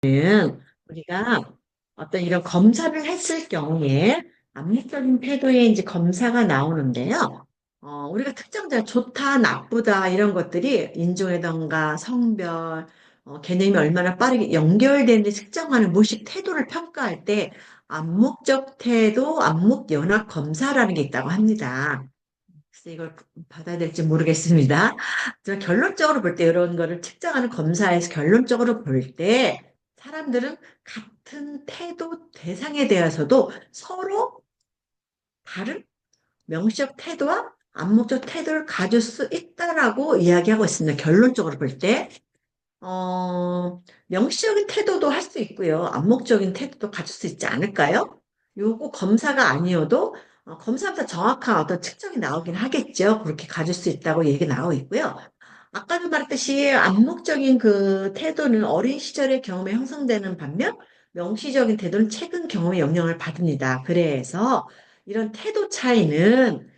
우리가 어떤 이런 검사를 했을 경우에 암묵적인 태도에 이제 검사가 나오는데요. 우리가 특정자 좋다, 나쁘다 이런 것들이 인종이던가 성별, 개념이 얼마나 빠르게 연결되는지 측정하는 무의식 태도를 평가할 때 암묵적 태도, 암묵 연합 검사라는 게 있다고 합니다. 그래서 이걸 받아야 될지 모르겠습니다. 저 결론적으로 볼 때 이런 거를 측정하는 검사에서 결론적으로 볼 때 사람들은 같은 태도 대상에 대해서도 서로 다른 명시적 태도와 암묵적 태도를 가질 수 있다라고 이야기하고 있습니다. 결론적으로 볼 때. 명시적인 태도도 할 수 있고요. 암묵적인 태도도 가질 수 있지 않을까요? 요거 검사가 아니어도 검사보다 정확한 어떤 측정이 나오긴 하겠죠. 그렇게 가질 수 있다고 얘기 나오고 있고요. 아까도 말했듯이 암묵적인 그 태도는 어린 시절의 경험에 형성되는 반면 명시적인 태도는 최근 경험의 영향을 받습니다. 그래서 이런 태도 차이는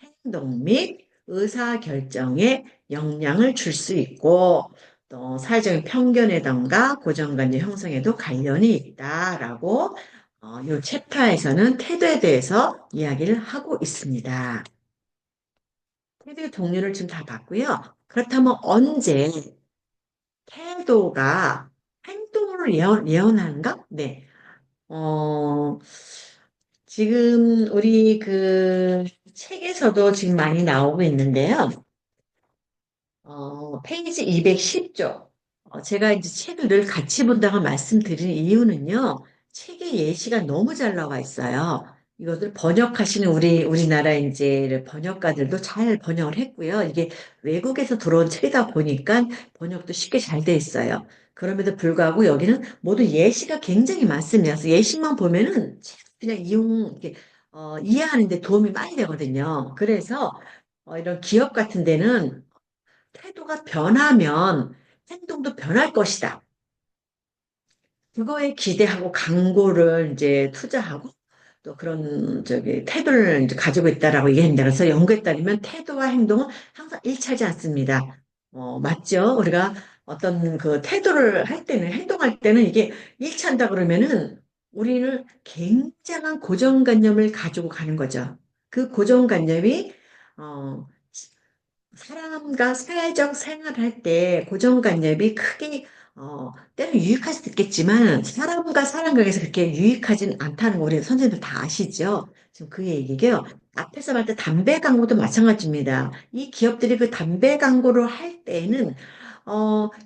행동 및 의사 결정에 영향을 줄 수 있고 또 사회적인 편견이던가 고정관념 형성에도 관련이 있다라고 이 챕터에서는 태도에 대해서 이야기를 하고 있습니다. 태도의 종류를 지금 다 봤고요. 그렇다면 언제 태도가 행동으로 예언하는가? 네. 어, 지금 우리 그 책에서도 지금 많이 나오고 있는데요. 페이지 210조. 제가 이제 책을 늘 같이 본다고 말씀드리는 이유는요, 책의 예시가 너무 잘 나와 있어요. 이것을 번역하시는 우리나라 이제 번역가들도 잘 번역을 했고요. 이게 외국에서 들어온 책이다 보니까 번역도 쉽게 잘 돼 있어요. 그럼에도 불구하고 여기는 모두 예시가 굉장히 많습니다. 그래서 예시만 보면은 책 그냥 이렇게, 이해하는 데 도움이 많이 되거든요. 그래서 이런 기업 같은 데는 태도가 변하면 행동도 변할 것이다. 그거에 기대하고 광고를 이제 투자하고 또 그런 저기 태도를 이제 가지고 있다라고 얘기합니다. 그래서 연구에 따르면 태도와 행동은 항상 일치하지 않습니다. 맞죠? 우리가 어떤 그 태도를 할 때는 행동할 때는 이게 일치한다 그러면은 우리는 굉장한 고정관념을 가지고 가는 거죠. 그 고정관념이 어, 사람과 사회적 생활할 때 고정관념이 크게 때로 유익할 수도 있겠지만 사람과 사람 관계에서 그렇게 유익하진 않다는 거 우리 선생님들 다 아시죠? 지금 그 얘기게요. 앞에서 말했던 담배 광고도 마찬가지입니다. 이 기업들이 그 담배 광고를 할 때는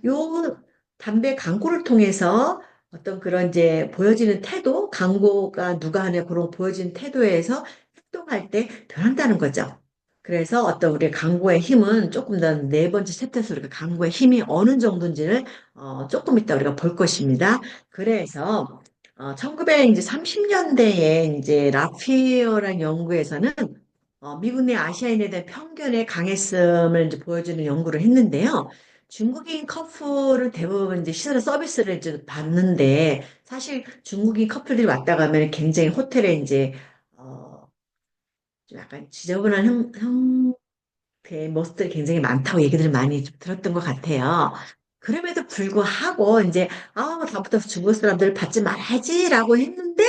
요 담배 광고를 통해서 어떤 그런 이제 보여지는 태도, 광고가 누가 하냐 그런 보여지는 태도에서 행동할 때 변한다는 거죠. 그래서 어떤 우리 강구의 힘은 조금 더 네 번째 챕터에서 우리가 강구의 힘이 어느 정도인지를 조금 이따 우리가 볼 것입니다. 그래서 1930년대에 이제 라피어란 연구에서는 미국 내 아시아인에 대한 편견의 강했음을 이제 보여주는 연구를 했는데요. 중국인 커플을 대부분 이제 시설 서비스를 이제 받는데 사실 중국인 커플들이 왔다 가면 굉장히 호텔에 이제 어, 좀 약간 지저분한 형태의 모습들이 굉장히 많다고 얘기들을 많이 좀 들었던 것 같아요. 그럼에도 불구하고 이제 다음부터 중국 사람들 받지 말아야지라고 했는데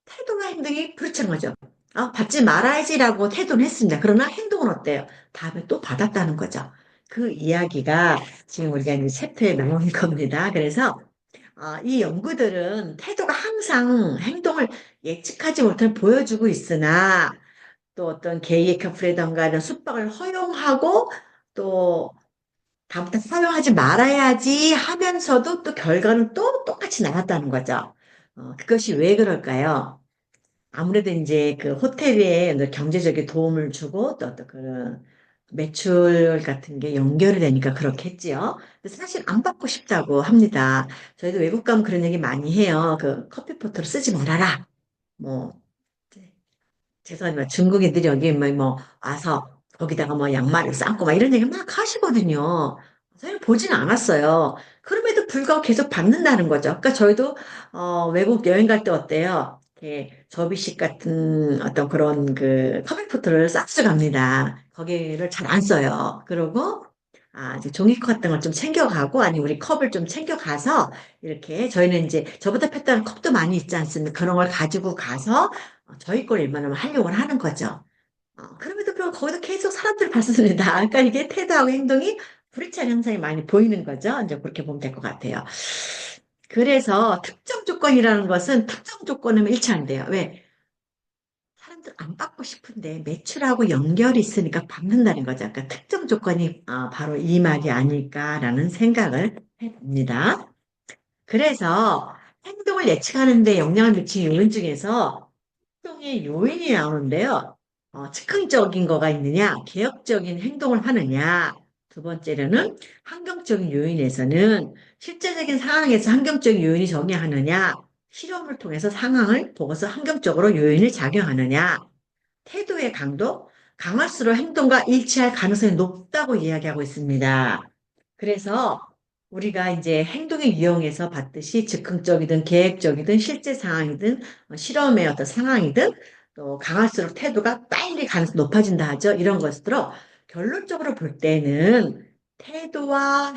태도나 행동이 그렇지 않은 거죠. 받지 말아야지라고 태도는 했습니다. 그러나 행동은 어때요? 다음에 또 받았다는 거죠. 그 이야기가 지금 우리가 이제 챕터에 나오는 겁니다. 그래서 이 연구들은 태도가 항상 행동을 예측하지 못한 보여주고 있으나 또 어떤 게이의 커플이던가 이런 숙박을 허용하고 또 다음부터 허용하지 말아야지 하면서도 또 결과는 또 똑같이 나왔다는 거죠. 그것이 왜 그럴까요? 아무래도 이제 그 호텔에 경제적인 도움을 주고 또 어떤 그런 매출 같은 게 연결이 되니까 그렇겠지요. 근데 사실 안 받고 싶다고 합니다. 저희도 외국 가면 그런 얘기 많이 해요. 그 커피 포트를 쓰지 말아라. 뭐 죄송하지만 중국인들이 여기 뭐 와서 거기다가 뭐 양말을 쌓고 막 이런 얘기 막 하시거든요. 저희는 보진 않았어요. 그럼에도 불구하고 계속 받는다는 거죠. 그러니까 저희도 외국 여행 갈 때 어때요? 이렇게 접이식 같은 어떤 그런 그 커피포트를 싹스 갑니다. 거기를 잘 안 써요. 그리고 이제 종이컵 같은 걸 좀 챙겨가고, 아니, 우리 컵을 좀 챙겨가서, 이렇게, 저희는 이제, 저보다 폈다는 컵도 많이 있지 않습니까? 그런 걸 가지고 가서, 저희 걸 웬만하면 하려고 하는 거죠. 그럼에도 불구하고 거기서 계속 사람들을 봤습니다. 그러니까 이게 태도하고 행동이 불일치한 현상이 많이 보이는 거죠. 이제 그렇게 보면 될 것 같아요. 그래서 특정 조건이라는 것은 특정 조건이면 일치한대요. 왜? 사람들 안 받고 싶은데 매출하고 연결이 있으니까 받는다는 거죠. 그러니까 특정 조건이 바로 이 말이 아닐까라는 생각을 해봅니다. 그래서 행동을 예측하는 데 영향을 미치는 요인 중에서 행동의 요인이 나오는데요. 즉흥적인 거가 있느냐, 개혁적인 행동을 하느냐. 두 번째로는 환경적인 요인에서는 실제적인 상황에서 환경적인 요인이 적용하느냐, 실험을 통해서 상황을 보고서 환경적으로 요인을 작용하느냐. 태도의 강도, 강할수록 행동과 일치할 가능성이 높다고 이야기하고 있습니다. 그래서 우리가 이제 행동의 유형에서 봤듯이 즉흥적이든 계획적이든 실제 상황이든 실험의 어떤 상황이든 또 강할수록 태도가 빨리 가능성이 높아진다 하죠. 이런 것으로 결론적으로 볼 때는 태도와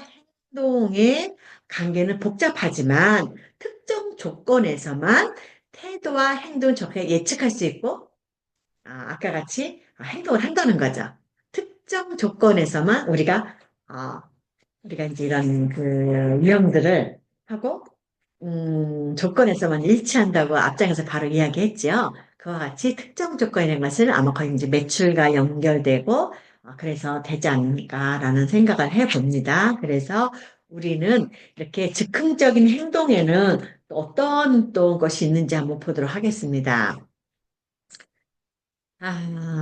행동의 관계는 복잡하지만 특정 조건에서만 태도와 행동을 정확하게 예측할 수 있고 아까 같이 행동을 한다는 거죠. 특정 조건에서만 우리가 이제 이런 그 유형들을 하고, 조건에서만 일치한다고 앞장에서 바로 이야기했죠. 그와 같이 특정 조건이라는 것을 아마 거의 이제 매출과 연결되고, 그래서 되지 않을까라는 생각을 해봅니다. 그래서 우리는 이렇게 즉흥적인 행동에는 또 어떤 또 것이 있는지 한번 보도록 하겠습니다.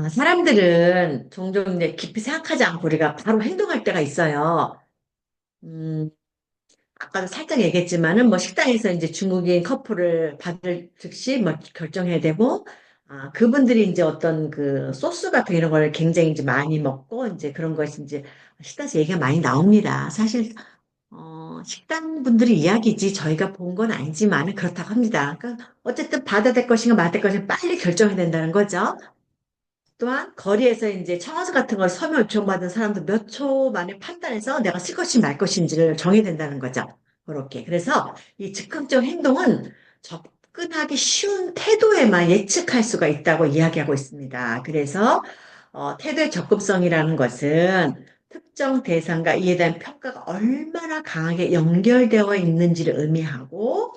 사람들은 종종 이제 깊이 생각하지 않고 우리가 바로 행동할 때가 있어요. 음, 아까도 살짝 얘기했지만은 뭐 식당에서 이제 중국인 커플을 받을 즉시 뭐 결정해야 되고, 그분들이 이제 어떤 그 소스 같은 이런 걸 굉장히 이제 많이 먹고 이제 그런 것이 이제 식당에서 얘기가 많이 나옵니다. 사실, 식당 분들의 이야기지 저희가 본 건 아니지만은 그렇다고 합니다. 그러니까 어쨌든 받아야 될 것인가 말아야 될 것인가 빨리 결정해야 된다는 거죠. 또한 거리에서 이제 청와서 같은 걸 서면 요청받은 사람도 몇 초 만에 판단해서 내가 쓸 것인지 말 것인지를 정해야 된다는 거죠. 그렇게. 그래서 이 즉흥적 행동은 접근하기 쉬운 태도에만 예측할 수가 있다고 이야기하고 있습니다. 그래서 태도의 접근성이라는 것은 특정 대상과 이에 대한 평가가 얼마나 강하게 연결되어 있는지를 의미하고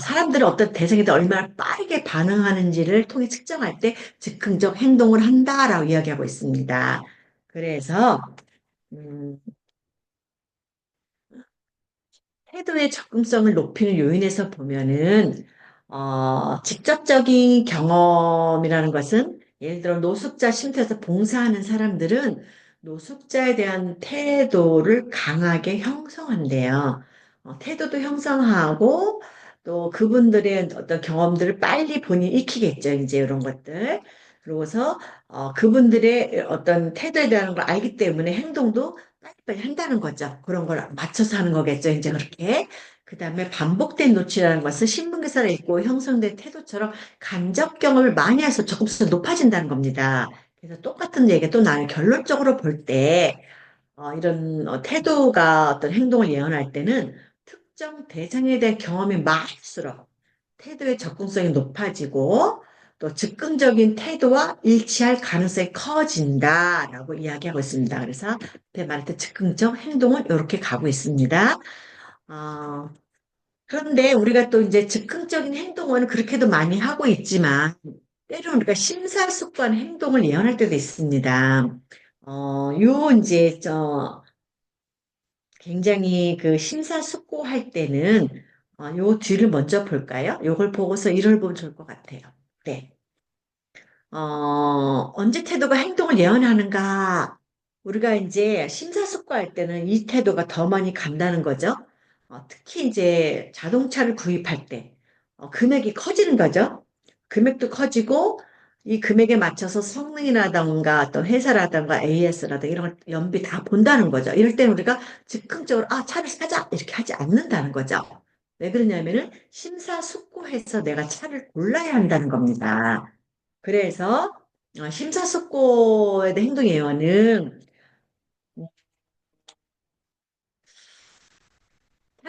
사람들은 어떤 대상에 대해 얼마나 빠르게 반응하는지를 통해 측정할 때 즉흥적 행동을 한다라고 이야기하고 있습니다. 그래서 음, 태도의 적응성을 높이는 요인에서 보면은 직접적인 경험이라는 것은 예를 들어 노숙자 쉼터에서 봉사하는 사람들은 노숙자에 대한 태도를 강하게 형성한대요. 태도도 형성하고 또 그분들의 어떤 경험들을 빨리 본인이 익히겠죠. 이제 이런 것들. 그러고서 그분들의 어떤 태도에 대한 걸 알기 때문에 행동도 빨리빨리 한다는 거죠. 그런 걸 맞춰서 하는 거겠죠. 이제 그렇게. 그 다음에 반복된 노출이라는 것은 신문기사를 읽고 형성된 태도처럼 간접 경험을 많이 해서 조금씩 높아진다는 겁니다. 그래서 똑같은 얘기 또 나는 결론적으로 볼 때, 이런 태도가 어떤 행동을 예언할 때는 특정 대상에 대한 경험이 많을수록 태도의 접근성이 높아지고 또 즉흥적인 태도와 일치할 가능성이 커진다라고 이야기하고 있습니다. 그래서 앞에 말했던 즉흥적 행동은 이렇게 가고 있습니다. 어, 그런데 우리가 또 이제 즉흥적인 행동은 그렇게도 많이 하고 있지만 때로는 우리가 심사숙고한 행동을 예언할 때도 있습니다. 요 이제 굉장히 그 심사숙고할 때는 요 뒤를 먼저 볼까요? 요걸 보고서 이를 보면 좋을 것 같아요. 네. 언제 태도가 행동을 예언하는가? 우리가 이제 심사숙고할 때는 이 태도가 더 많이 간다는 거죠. 특히 이제 자동차를 구입할 때 금액이 커지는 거죠. 금액도 커지고 이 금액에 맞춰서 성능이라던가 또 회사라던가 AS라든가 이런 걸 연비 다 본다는 거죠. 이럴 때는 우리가 즉흥적으로 차를 사자 이렇게 하지 않는다는 거죠. 왜 그러냐면은 심사숙고해서 내가 차를 골라야 한다는 겁니다. 그래서 심사숙고에 대한 행동 예언은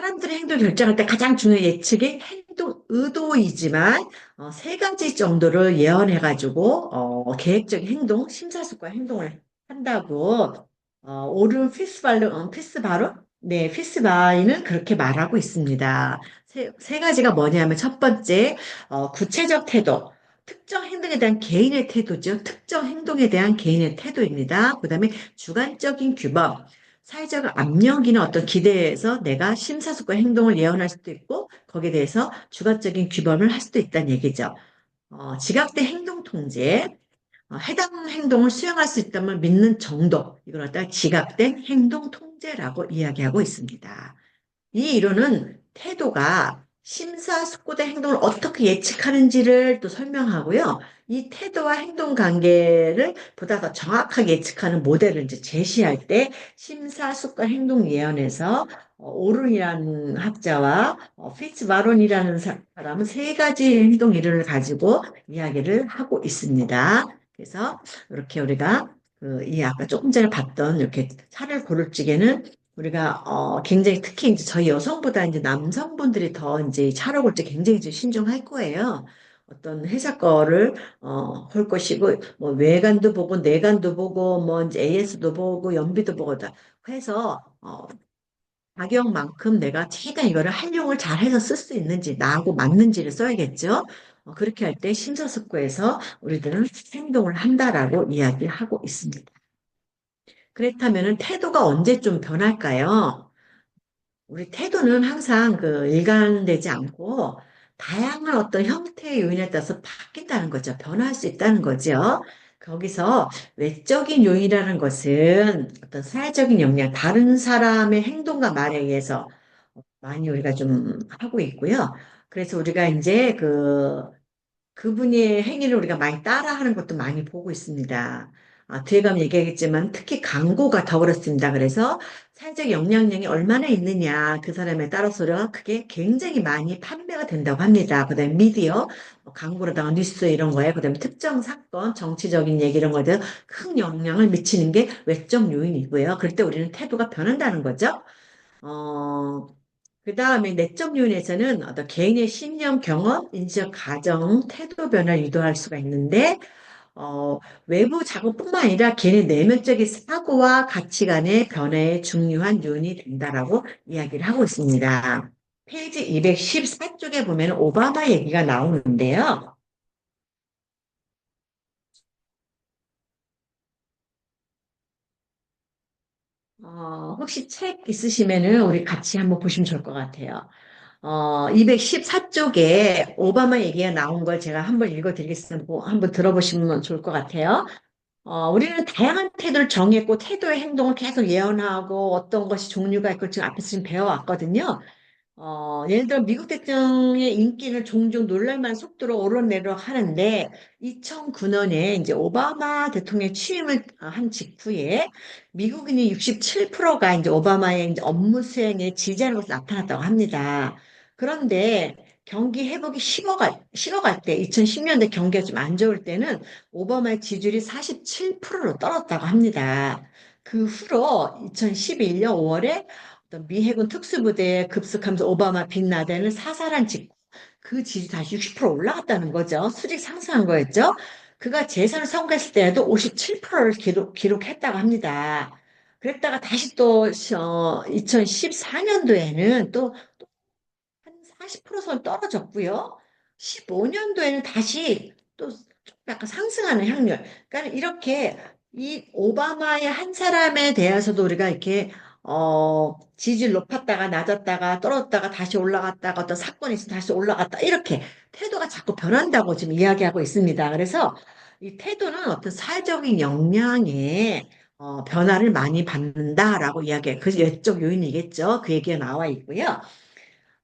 사람들의 행동 결정할 때 가장 중요한 예측이 행동 의도이지만 세 가지 정도를 예언해가지고 계획적인 행동, 심사숙고한 행동을 한다고 오른 피스바로 네, 피스바이는 그렇게 말하고 있습니다. 세 가지가 뭐냐면 첫 번째 구체적 태도. 특정 행동에 대한 개인의 태도죠. 특정 행동에 대한 개인의 태도입니다. 그다음에 주관적인 규범. 사회적 압력이나 어떤 기대에서 내가 심사숙고한 행동을 예언할 수도 있고 거기에 대해서 주관적인 규범을 할 수도 있다는 얘기죠. 지각된 행동 통제, 해당 행동을 수행할 수 있다면 믿는 정도, 이걸 갖다 지각된 행동 통제라고 이야기하고 있습니다. 이 이론은 태도가 심사숙고된 행동을 어떻게 예측하는지를 또 설명하고요. 이 태도와 행동 관계를 보다 더 정확하게 예측하는 모델을 이제 제시할 때 심사숙고 행동 예언에서 오른이라는 학자와 피츠바론이라는 사람은 세 가지 행동 이론을 가지고 이야기를 하고 있습니다. 그래서 이렇게 우리가 이 아까 조금 전에 봤던 이렇게 차를 고를 적에는 우리가 굉장히 특히 이제 저희 여성보다 이제 남성분들이 더 이제 차를 골 때 굉장히 이제 신중할 거예요. 어떤 회사 거를 볼 것이고 뭐 외관도 보고 내관도 보고 뭐 이제 AS도 보고 연비도 보고 다 해서 가격만큼 내가 최대한 이거를 활용을 잘 해서 쓸 수 있는지 나하고 맞는지를 써야겠죠. 그렇게 할 때 심사숙고해서 우리들은 행동을 한다라고 이야기하고 있습니다. 그렇다면은 태도가 언제 좀 변할까요? 우리 태도는 항상 일관되지 않고 다양한 어떤 형태의 요인에 따라서 바뀐다는 거죠. 변화할 수 있다는 거죠. 거기서 외적인 요인이라는 것은 어떤 사회적인 영향, 다른 사람의 행동과 말에 의해서 많이 우리가 좀 하고 있고요. 그래서 우리가 이제 그분의 행위를 우리가 많이 따라하는 것도 많이 보고 있습니다. 뒤에 가면 얘기하겠지만 특히 광고가 더 그렇습니다. 그래서 사회적 영향력이 얼마나 있느냐 그 사람에 따라서 그게 굉장히 많이 판매가 된다고 합니다. 그다음에 미디어, 뭐 광고로다가 뉴스 이런 거에 그다음에 특정 사건, 정치적인 얘기 이런 거에 큰 영향을 미치는 게 외적 요인이고요. 그럴 때 우리는 태도가 변한다는 거죠. 어, 그 다음에 내적 요인에서는 어떤 개인의 신념, 경험, 인지적 가정, 태도 변화를 유도할 수가 있는데, 외부 자극뿐만 아니라 개인의 내면적인 사고와 가치관의 변화에 중요한 요인이 된다라고 이야기를 하고 있습니다. 페이지 214쪽에 보면 오바마 얘기가 나오는데요. 혹시 책 있으시면은 우리 같이 한번 보시면 좋을 것 같아요. 214쪽에 오바마 얘기가 나온 걸 제가 한번 읽어드리겠습니다. 한번 들어보시면 좋을 것 같아요. 우리는 다양한 태도를 정했고 태도의 행동을 계속 예언하고 어떤 것이 종류가 있고 지금 앞에서 지금 배워왔거든요. 예를 들어 미국 대통령의 인기는 종종 놀랄만한 속도로 오르내리락 하는데 2009년에 이제 오바마 대통령 취임을 한 직후에 미국인이 67%가 이제 오바마의 이제 업무 수행에 지지하는 것으로 나타났다고 합니다. 그런데 경기 회복이 식어갈 때 2010년대 경기가 좀 안 좋을 때는 오바마의 지지율이 47%로 떨어졌다고 합니다. 그 후로 2011년 5월에 어떤 미 해군 특수부대에 급습하면서 오바마 빈 라덴을 사살한 직후 그 지지 다시 60% 올라갔다는 거죠. 수직 상승한 거였죠. 그가 재선을 선거했을 때에도 57%를 기록했다고 합니다. 그랬다가 다시 또 2014년도에는 또 한 40%선 떨어졌고요. 15년도에는 다시 또 약간 상승하는 확률. 그러니까 이렇게 이 오바마의 한 사람에 대해서도 우리가 이렇게 지지율 높았다가 낮았다가 떨어졌다가 다시 올라갔다가 어떤 사건이 있으면 다시 올라갔다 이렇게 태도가 자꾸 변한다고 지금 이야기하고 있습니다. 그래서 이 태도는 어떤 사회적인 영향에 변화를 많이 받는다라고 이야기해요. 그 외적 요인이겠죠. 그 얘기가 나와 있고요.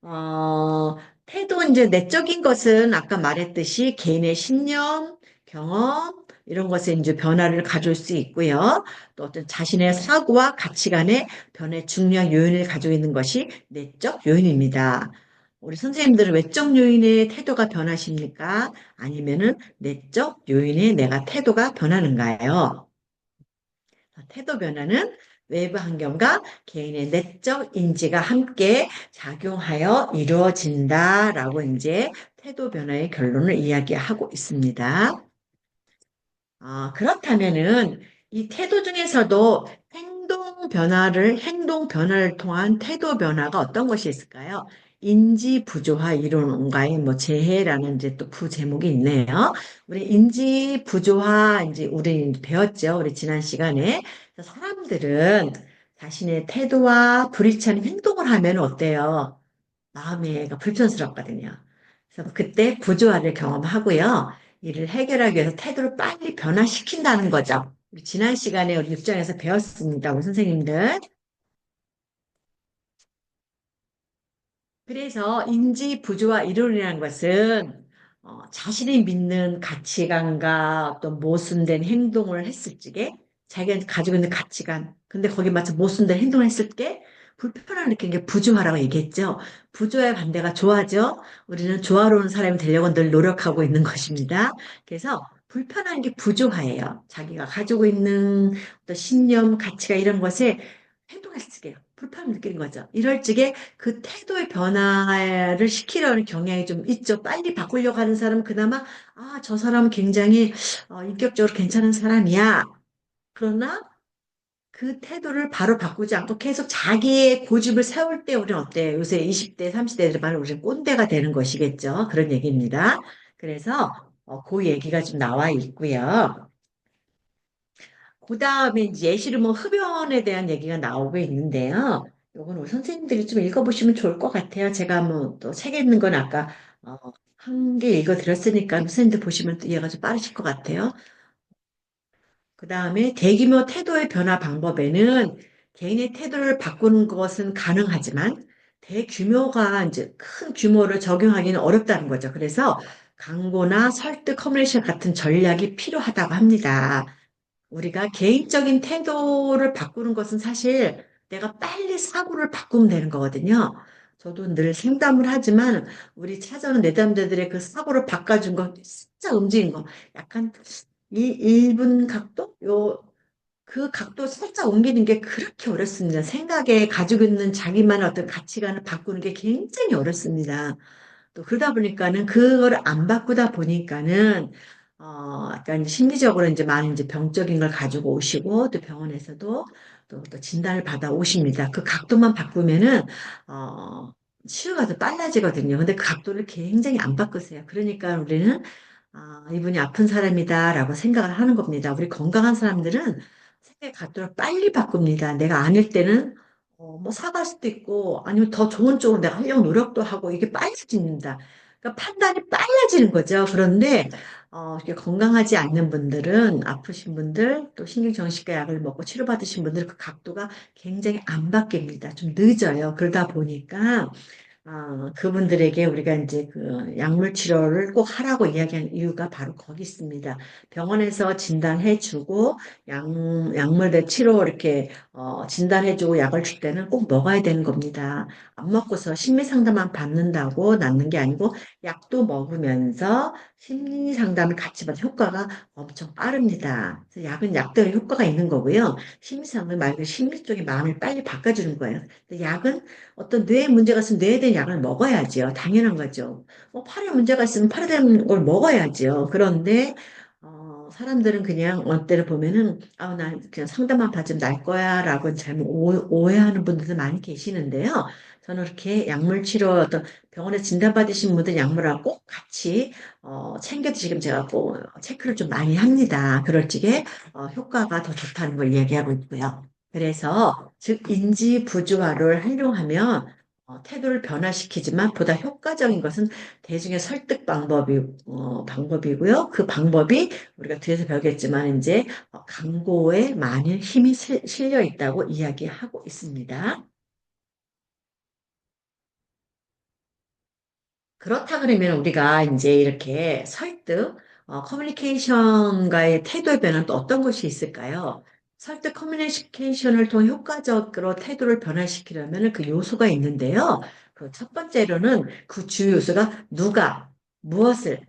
어, 태도 이제 내적인 것은 아까 말했듯이 개인의 신념, 경험 이런 것에 이제 변화를 가져올 수 있고요. 또 어떤 자신의 사고와 가치관의 변화에 중요한 요인을 가지고 있는 것이 내적 요인입니다. 우리 선생님들은 외적 요인의 태도가 변하십니까? 아니면은 내적 요인의 내가 태도가 변하는가요? 태도 변화는 외부 환경과 개인의 내적 인지가 함께 작용하여 이루어진다라고 이제 태도 변화의 결론을 이야기하고 있습니다. 그렇다면은 이 태도 중에서도 행동 변화를 통한 태도 변화가 어떤 것이 있을까요? 인지 부조화 이론가의 뭐 재해라는 이제 또 부제목이 있네요. 우리 인지 부조화 이제 우리 배웠죠. 우리 지난 시간에. 그래서 사람들은 자신의 태도와 불일치하는 행동을 하면 어때요? 마음이 불편스럽거든요. 그래서 그때 부조화를 경험하고요. 이를 해결하기 위해서 태도를 빨리 변화시킨다는 거죠. 우리 지난 시간에 우리 육장에서 배웠습니다. 우리 선생님들. 그래서 인지 부조화 이론이라는 것은 자신이 믿는 가치관과 어떤 모순된 행동을 했을 적에 자기가 가지고 있는 가치관, 근데 거기에 맞춰 모순된 행동을 했을 때 불편함을 느끼는 게 부조화라고 얘기했죠. 부조화의 반대가 조화죠. 우리는 조화로운 사람이 되려고 늘 노력하고 있는 것입니다. 그래서 불편한 게 부조화예요. 자기가 가지고 있는 어떤 신념, 가치가 이런 것에 행동했을 때 불편함을 느끼는 거죠. 이럴 적에 그 태도의 변화를 시키려는 경향이 좀 있죠. 빨리 바꾸려고 하는 사람은 그나마, 저 사람은 굉장히 인격적으로 괜찮은 사람이야. 그러나 그 태도를 바로 바꾸지 않고 계속 자기의 고집을 세울 때 우리는 어때요? 요새 20대, 30대들 말로 우리는 꼰대가 되는 것이겠죠. 그런 얘기입니다. 그래서 그 얘기가 좀 나와 있고요. 그 다음에 이제 예시로 뭐 흡연에 대한 얘기가 나오고 있는데요. 요건 우리 선생님들이 좀 읽어보시면 좋을 것 같아요. 제가 뭐 또 책에 있는 건 아까 한 개 읽어드렸으니까 선생님들 보시면 또 이해가 좀 빠르실 것 같아요. 그 다음에 대규모 태도의 변화 방법에는 개인의 태도를 바꾸는 것은 가능하지만 대규모가 이제 큰 규모를 적용하기는 어렵다는 거죠. 그래서 강고나 설득 커뮤니케이션 같은 전략이 필요하다고 합니다. 우리가 개인적인 태도를 바꾸는 것은 사실 내가 빨리 사고를 바꾸면 되는 거거든요. 저도 늘 상담을 하지만 우리 찾아오는 내담자들의 그 사고를 바꿔준 거 진짜 움직인 거 약간 이 1분 각도? 그 각도 살짝 옮기는 게 그렇게 어렵습니다. 생각에 가지고 있는 자기만의 어떤 가치관을 바꾸는 게 굉장히 어렵습니다. 또 그러다 보니까는 그걸 안 바꾸다 보니까는 약간 심리적으로 이제 많은 이제 병적인 걸 가지고 오시고 또 병원에서도 또 진단을 받아 오십니다. 그 각도만 바꾸면은 어, 치료가 더 빨라지거든요. 근데 그 각도를 굉장히 안 바꾸세요. 그러니까 우리는 이분이 아픈 사람이다라고 생각을 하는 겁니다. 우리 건강한 사람들은 생각의 각도를 빨리 바꿉니다. 내가 아닐 때는 뭐 사갈 수도 있고 아니면 더 좋은 쪽으로 내가 하려고 노력도 하고 이게 빨라집니다. 그러니까 판단이 빨라지는 거죠. 그런데 이렇게 건강하지 않는 분들은 아프신 분들 또 신경정신과 약을 먹고 치료받으신 분들 그 각도가 굉장히 안 바뀝니다. 좀 늦어요. 그러다 보니까 그분들에게 우리가 이제 그 약물 치료를 꼭 하라고 이야기한 이유가 바로 거기 있습니다. 병원에서 진단해주고 약물들 치료 이렇게 진단해주고 약을 줄 때는 꼭 먹어야 되는 겁니다. 안 먹고서 심리 상담만 받는다고 낫는 게 아니고 약도 먹으면서 심리 상담을 같이 받는 효과가 엄청 빠릅니다. 그래서 약은 약대로 효과가 있는 거고요. 심리 상담은 말 그대로 심리 쪽의 마음을 빨리 바꿔주는 거예요. 근데 약은 어떤 뇌에 문제가 있으면 뇌에 대한 약을 먹어야지요. 당연한 거죠. 팔에 문제가 있으면 팔에 대한 걸 먹어야지요. 그런데 사람들은 그냥 어떤 때를 보면은 나 그냥 상담만 받으면 날 거야라고 잘못 오해하는 분들도 많이 계시는데요. 저는 그렇게 약물 치료 어떤 병원에 진단받으신 분들 약물하고 꼭 같이 챙겨 드시면 제가 꼭 체크를 좀 많이 합니다. 그럴 적에 효과가 더 좋다는 걸 얘기하고 있고요. 그래서 즉 인지 부조화를 활용하면 태도를 변화시키지만 보다 효과적인 것은 대중의 설득 방법이고요. 그 방법이 우리가 뒤에서 배우겠지만 이제 강고에 많은 힘이 실려 있다고 이야기하고 있습니다. 그렇다 그러면 우리가 이제 이렇게 설득, 커뮤니케이션과의 태도의 변화는 또 어떤 것이 있을까요? 설득 커뮤니케이션을 통해 효과적으로 태도를 변화시키려면 그 요소가 있는데요. 그 첫 번째로는 그 주요 요소가 누가, 무엇을,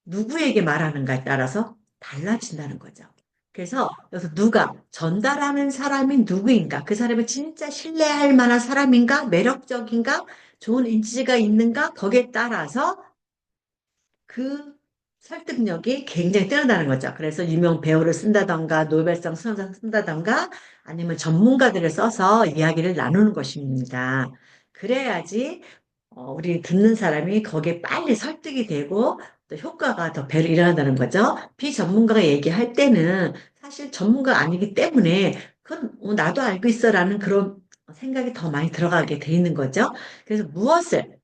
누구에게 말하는가에 따라서 달라진다는 거죠. 그래서 여기서 누가 전달하는 사람이 누구인가? 그 사람이 진짜 신뢰할 만한 사람인가? 매력적인가? 좋은 인지가 있는가? 거기에 따라서 그 설득력이 굉장히 뛰어나다는 거죠. 그래서 유명 배우를 쓴다던가 노벨상 수상자 쓴다던가 아니면 전문가들을 써서 이야기를 나누는 것입니다. 그래야지 우리 듣는 사람이 거기에 빨리 설득이 되고 또 효과가 더 배로 일어난다는 거죠. 비전문가가 얘기할 때는 사실 전문가 아니기 때문에 그건 나도 알고 있어라는 그런 생각이 더 많이 들어가게 돼 있는 거죠. 그래서 무엇을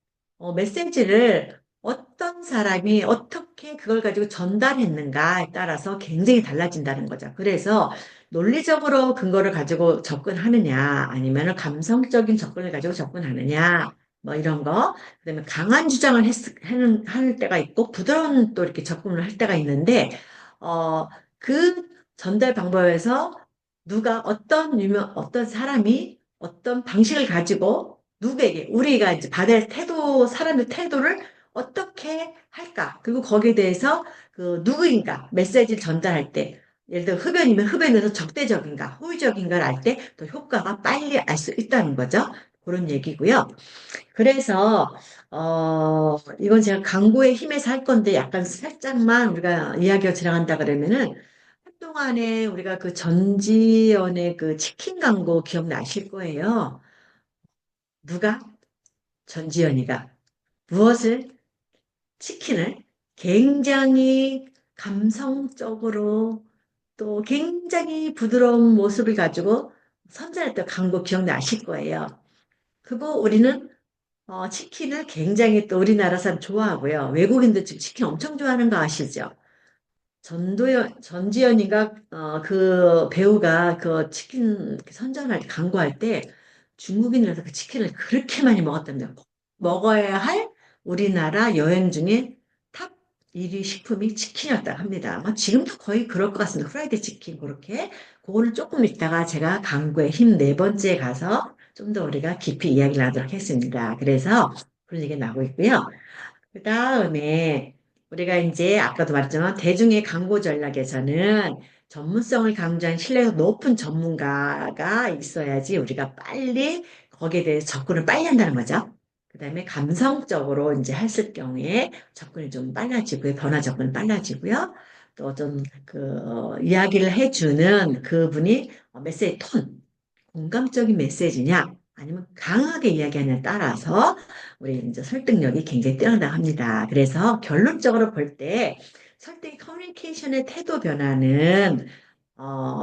메시지를 어떤 사람이 어떻게 그걸 가지고 전달했는가에 따라서 굉장히 달라진다는 거죠. 그래서 논리적으로 근거를 가지고 접근하느냐, 아니면 감성적인 접근을 가지고 접근하느냐, 뭐 이런 거. 그다음에 강한 주장을 할 때가 있고, 부드러운 또 이렇게 접근을 할 때가 있는데, 어, 그 전달 방법에서 누가 어떤 사람이 어떤 방식을 가지고 누구에게 우리가 이제 받을 태도 사람의 태도를 어떻게 할까 그리고 거기에 대해서 그 누구인가 메시지를 전달할 때 예를 들어 흡연이면 흡연에서 적대적인가 호의적인가를 알 때 더 효과가 빨리 알 수 있다는 거죠. 그런 얘기고요. 그래서 이건 제가 광고의 힘에서 할 건데 약간 살짝만 우리가 이야기가 지나간다 그러면은 한동안에 우리가 그 전지현의 그 치킨 광고 기억나실 거예요. 누가? 전지현이가 무엇을? 치킨을 굉장히 감성적으로 또 굉장히 부드러운 모습을 가지고 선전했던 광고 기억나실 거예요. 그거 우리는 치킨을 굉장히 또 우리나라 사람 좋아하고요. 외국인들 지금 치킨 엄청 좋아하는 거 아시죠? 전지현이가 그 배우가 그 치킨 선전할 때 광고할 때 중국인이라서 그 치킨을 그렇게 많이 먹었답니다. 꼭 먹어야 할 우리나라 여행 중에 탑 1위 식품이 치킨이었다고 합니다. 아마 지금도 거의 그럴 것 같습니다. 프라이드 치킨 그렇게. 그거는 조금 이따가 제가 광고의 힘 네 번째 가서 좀 더 우리가 깊이 이야기를 하도록 하겠습니다. 그래서 그런 얘기가 나오고 있고요. 그 다음에 우리가 이제 아까도 말했지만 대중의 광고 전략에서는 전문성을 강조한 신뢰가 높은 전문가가 있어야지 우리가 빨리 거기에 대해서 접근을 빨리 한다는 거죠. 그 다음에 감성적으로 이제 했을 경우에 접근이 좀 빨라지고요. 변화 접근이 빨라지고요. 또 좀 이야기를 해주는 그분이 메시지 톤, 공감적인 메시지냐, 아니면 강하게 이야기하냐에 따라서 우리 이제 설득력이 굉장히 뛰어나다고 합니다. 그래서 결론적으로 볼 때 설득 커뮤니케이션의 태도 변화는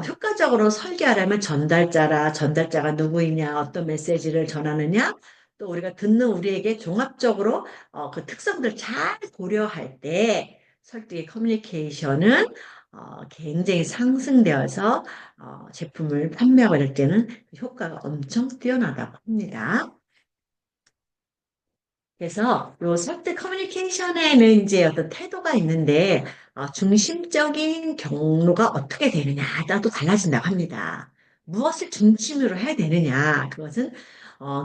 효과적으로 설계하려면 전달자가 누구이냐, 어떤 메시지를 전하느냐, 또 우리가 듣는 우리에게 종합적으로 그 특성들 잘 고려할 때 설득의 커뮤니케이션은 굉장히 상승되어서 제품을 판매하고 이럴 때는 효과가 엄청 뛰어나다고 합니다. 그래서 요 설득 커뮤니케이션에는 이제 어떤 태도가 있는데 중심적인 경로가 어떻게 되느냐에 따라 또 달라진다고 합니다. 무엇을 중심으로 해야 되느냐 그것은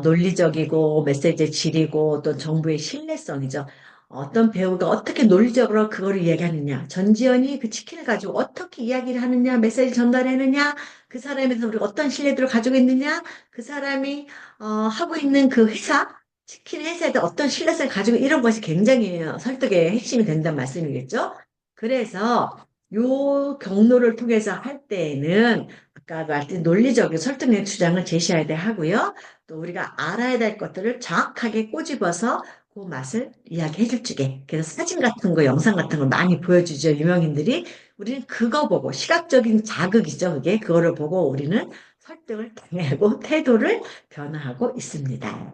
논리적이고 메시지의 질이고 또 정부의 신뢰성이죠. 어떤 배우가 어떻게 논리적으로 그거를 이야기하느냐 전지현이 그 치킨을 가지고 어떻게 이야기를 하느냐 메시지 전달하느냐 그 사람에 대해서 우리가 어떤 신뢰도를 가지고 있느냐 그 사람이 하고 있는 그 회사 치킨 회사에 어떤 신뢰성을 가지고 이런 것이 굉장히 설득의 핵심이 된다는 말씀이겠죠? 그래서 요 경로를 통해서 할 때에는 아까 말했듯이 논리적인 설득력 주장을 제시해야 돼 하고요. 또 우리가 알아야 될 것들을 정확하게 꼬집어서 그 맛을 이야기해 줄 적에 그래서 사진 같은 거, 영상 같은 걸 많이 보여주죠. 유명인들이. 우리는 그거 보고 시각적인 자극이죠. 그게 그거를 보고 우리는 설득을 당하고 태도를 변화하고 있습니다.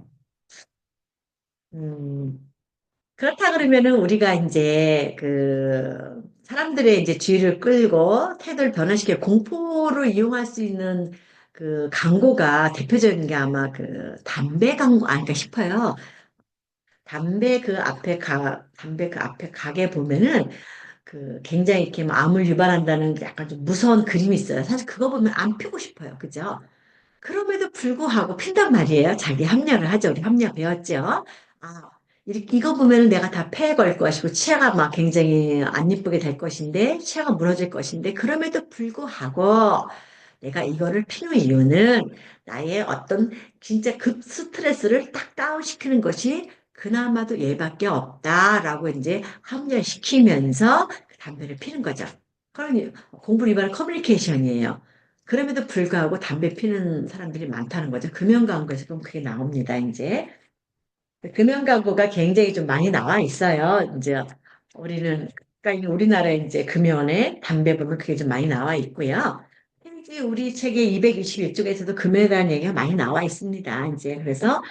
음, 그렇다 그러면은 우리가 이제 그 사람들의 이제 주의를 끌고 태도를 변화시켜 공포를 이용할 수 있는 그 광고가 대표적인 게 아마 그 담배 광고 아닐까 싶어요. 담배 그 앞에 가게 보면은 그 굉장히 이렇게 뭐 암을 유발한다는 약간 좀 무서운 그림이 있어요. 사실 그거 보면 안 피고 싶어요. 그죠? 그럼에도 불구하고 핀단 말이에요. 자기 합리화를 하죠. 우리 합리화 배웠죠. 아, 이거 보면은 내가 다 폐에 걸 것이고 치아가 막 굉장히 안 이쁘게 될 것인데 치아가 무너질 것인데 그럼에도 불구하고 내가 이거를 피는 이유는 나의 어떤 진짜 급 스트레스를 딱 다운시키는 것이 그나마도 얘밖에 없다라고 이제 합리화시키면서 그 담배를 피는 거죠. 그러니 공부를 이발은 커뮤니케이션이에요. 그럼에도 불구하고 담배 피는 사람들이 많다는 거죠. 금연광고에서 보면 그게 나옵니다, 이제. 금연 광고가 굉장히 좀 많이 나와 있어요. 이제 우리는 그러니까 우리나라에 이제 금연에 담배 보면 그게 좀 많이 나와 있고요. 이제 우리 책의 221쪽에서도 금연에 대한 얘기가 많이 나와 있습니다. 이제 그래서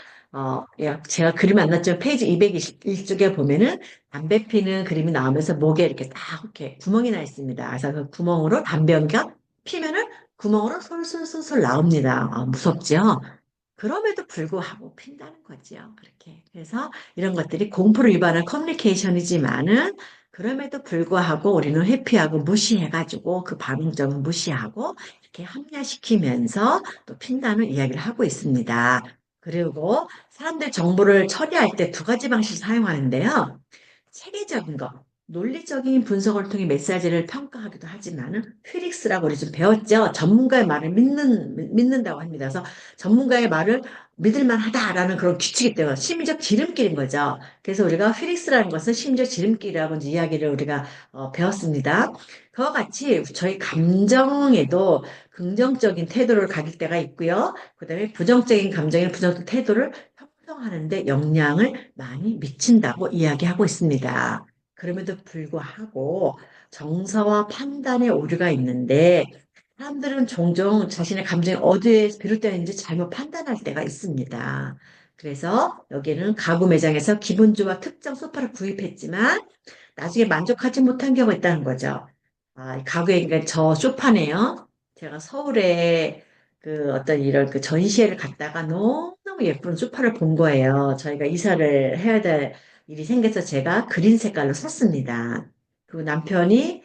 제가 그림 만났죠. 페이지 221쪽에 보면은 담배 피는 그림이 나오면서 목에 이렇게 딱 이렇게 구멍이 나 있습니다. 그래서 그 구멍으로 담배 연기가 피면은 구멍으로 솔솔솔솔 나옵니다. 무섭죠? 그럼에도 불구하고 핀다는 거지요. 그렇게. 그래서 이런 것들이 공포를 유발한 커뮤니케이션이지만은 그럼에도 불구하고 우리는 회피하고 무시해가지고 그 반응점은 무시하고 이렇게 합리화시키면서 또 핀다는 이야기를 하고 있습니다. 그리고 사람들 정보를 처리할 때 두 가지 방식을 사용하는데요. 체계적인 거, 논리적인 분석을 통해 메시지를 평가하기도 하지만은 휘릭스라고 우리 좀 배웠죠. 전문가의 말을 믿는다고 합니다. 그래서 전문가의 말을 믿을만 하다라는 그런 규칙이 때문에 심리적 지름길인 거죠. 그래서 우리가 휘릭스라는 것은 심리적 지름길이라고 이제 이야기를 우리가 배웠습니다. 그와 같이 저희 감정에도 긍정적인 태도를 가질 때가 있고요. 그다음에 부정적인 감정이나 부정적인 태도를 형성하는데 영향을 많이 미친다고 이야기하고 있습니다. 그럼에도 불구하고 정서와 판단의 오류가 있는데 사람들은 종종 자신의 감정이 어디에 비롯되는지 잘못 판단할 때가 있습니다. 그래서 여기는 가구 매장에서 기분 좋아 특정 소파를 구입했지만 나중에 만족하지 못한 경우가 있다는 거죠. 이 가구에 그러니까 저 소파네요. 제가 서울에 그 어떤 이런 그 전시회를 갔다가 너무너무 예쁜 소파를 본 거예요. 저희가 이사를 해야 될 일이 생겨서 제가 그린 색깔로 샀습니다. 그 남편이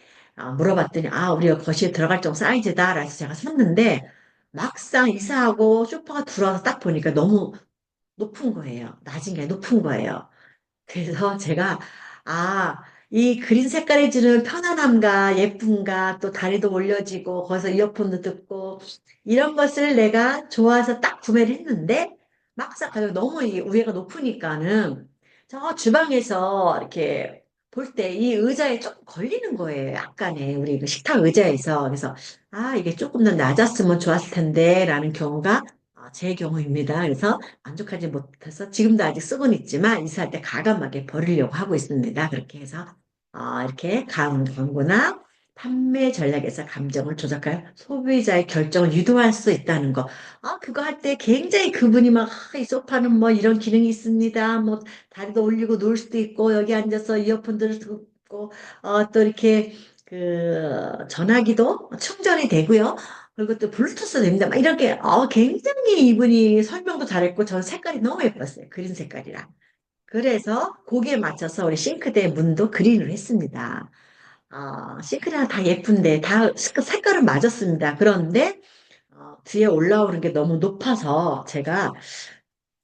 물어봤더니 우리가 거실에 들어갈 정도 사이즈다. 라서 제가 샀는데 막상 이사하고 소파가 들어와서 딱 보니까 너무 높은 거예요. 낮은 게 높은 거예요. 그래서 제가, 아, 이 그린 색깔이 주는 편안함과 예쁨과 또 다리도 올려지고 거기서 이어폰도 듣고 이런 것을 내가 좋아서 딱 구매를 했는데 막상 가격 너무 이 위에가 높으니까는 저 주방에서 이렇게 볼 때 이 의자에 조금 걸리는 거예요. 약간의 우리 그 식탁 의자에서. 그래서 이게 조금 더 낮았으면 좋았을 텐데 라는 경우가 제 경우입니다. 그래서 만족하지 못해서 지금도 아직 쓰고는 있지만 이사할 때 가감하게 버리려고 하고 있습니다. 그렇게 해서 이렇게 광고나 판매 전략에서 감정을 조작할 소비자의 결정을 유도할 수 있다는 거. 그거 할 때 굉장히 그분이 막, 이 소파는 뭐 이런 기능이 있습니다. 뭐 다리도 올리고 누울 수도 있고 여기 앉아서 이어폰들을 듣고 또 이렇게 그 전화기도 충전이 되고요. 그리고 또 블루투스 됩니다. 막 이렇게 굉장히 이분이 설명도 잘했고 전 색깔이 너무 예뻤어요. 그린 색깔이라. 그래서 거기에 맞춰서 우리 싱크대 문도 그린으로 했습니다. 싱크대가 다 예쁜데 다 색깔은 맞았습니다. 그런데 뒤에 올라오는 게 너무 높아서 제가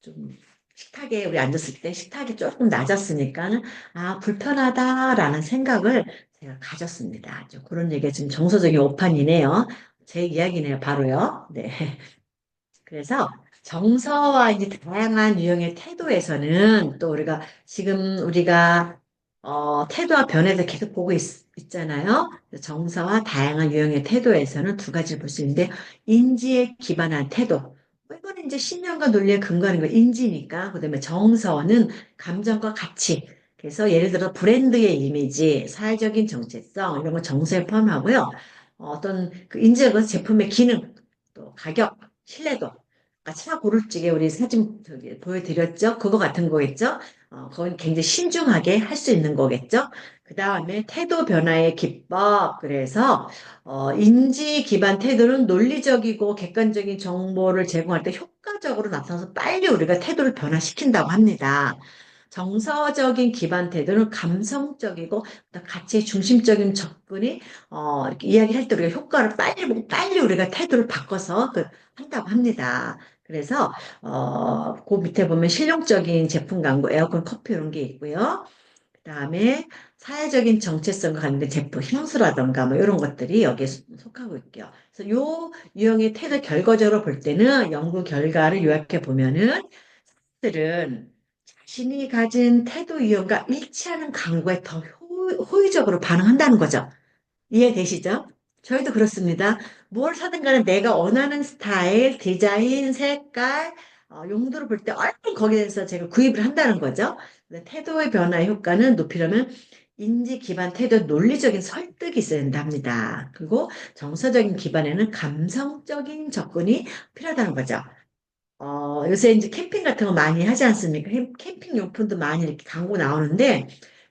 좀 식탁에 우리 앉았을 때 식탁이 조금 낮았으니까 불편하다라는 생각을 제가 가졌습니다. 좀 그런 얘기가 지금 정서적인 오판이네요. 제 이야기네요, 바로요. 네. 그래서 정서와 이제 다양한 유형의 태도에서는 또 우리가 태도와 변해서 계속 보고 있잖아요. 정서와 다양한 유형의 태도에서는 두 가지를 볼 수 있는데 인지에 기반한 태도. 이거는 이제 신념과 논리에 근거하는 거 인지니까. 그다음에 정서는 감정과 가치. 그래서 예를 들어 브랜드의 이미지, 사회적인 정체성 이런 거 정서에 포함하고요. 어떤 그 인지가 그 제품의 기능, 또 가격, 신뢰도. 차 고를 적에 우리 사진 저기 보여드렸죠? 그거 같은 거겠죠? 그건 굉장히 신중하게 할 수 있는 거겠죠? 그 다음에 태도 변화의 기법. 그래서, 인지 기반 태도는 논리적이고 객관적인 정보를 제공할 때 효과적으로 나타나서 빨리 우리가 태도를 변화시킨다고 합니다. 정서적인 기반 태도는 감성적이고 또 가치 중심적인 접근이 이렇게 이야기할 때 우리가 효과를 빨리 보고 빨리 우리가 태도를 바꿔서 한다고 합니다. 그래서 그 밑에 보면 실용적인 제품 광고, 에어컨, 커피 이런 게 있고요. 그다음에 사회적인 정체성과 관련된 제품, 향수라던가 뭐 이런 것들이 여기에 속하고 있고요. 그래서 요 유형의 태도 결과적으로 볼 때는 연구 결과를 요약해 보면은 들은 자신이 가진 태도 유형과 일치하는 광고에 더 호의적으로 반응한다는 거죠. 이해되시죠? 저희도 그렇습니다. 뭘 사든 간에 내가 원하는 스타일, 디자인, 색깔, 용도를 볼 때 얼른 거기에 대해서 제가 구입을 한다는 거죠. 근데 태도의 변화의 효과는 높이려면 인지 기반 태도 논리적인 설득이 있어야 된답니다. 그리고 정서적인 기반에는 감성적인 접근이 필요하다는 거죠. 요새 이제 캠핑 같은 거 많이 하지 않습니까? 캠핑 용품도 많이 이렇게 광고 나오는데,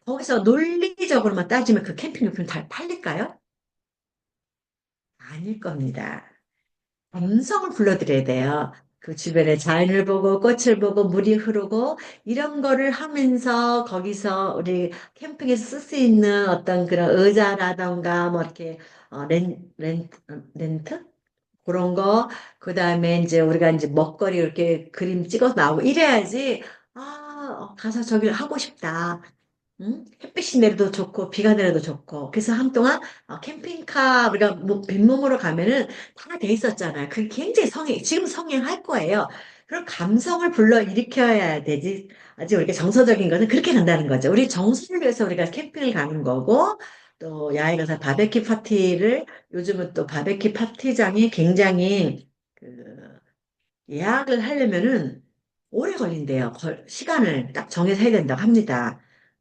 거기서 논리적으로만 따지면 그 캠핑 용품 다 팔릴까요? 아닐 겁니다. 감성을 불러들여야 돼요. 그 주변에 자연을 보고 꽃을 보고 물이 흐르고 이런 거를 하면서 거기서 우리 캠핑에서 쓸 수 있는 어떤 그런 의자라던가 뭐 이렇게 렌트? 그런 거, 그 다음에 이제 우리가 이제 먹거리 이렇게 그림 찍어서 나오고 이래야지, 가서 저기 하고 싶다. 응? 햇빛이 내려도 좋고, 비가 내려도 좋고. 그래서 한동안 캠핑카, 우리가 뭐 빈몸으로 가면은 다 돼 있었잖아요. 그게 굉장히 지금 성행할 거예요. 그런 감성을 불러 일으켜야 되지. 아직 우리가 정서적인 거는 그렇게 간다는 거죠. 우리 정서를 위해서 우리가 캠핑을 가는 거고, 또 야외 가서 바베큐 파티를, 요즘은 또 바베큐 파티장이 굉장히 그 예약을 하려면은 오래 걸린대요. 시간을 딱 정해서 해야 된다고 합니다.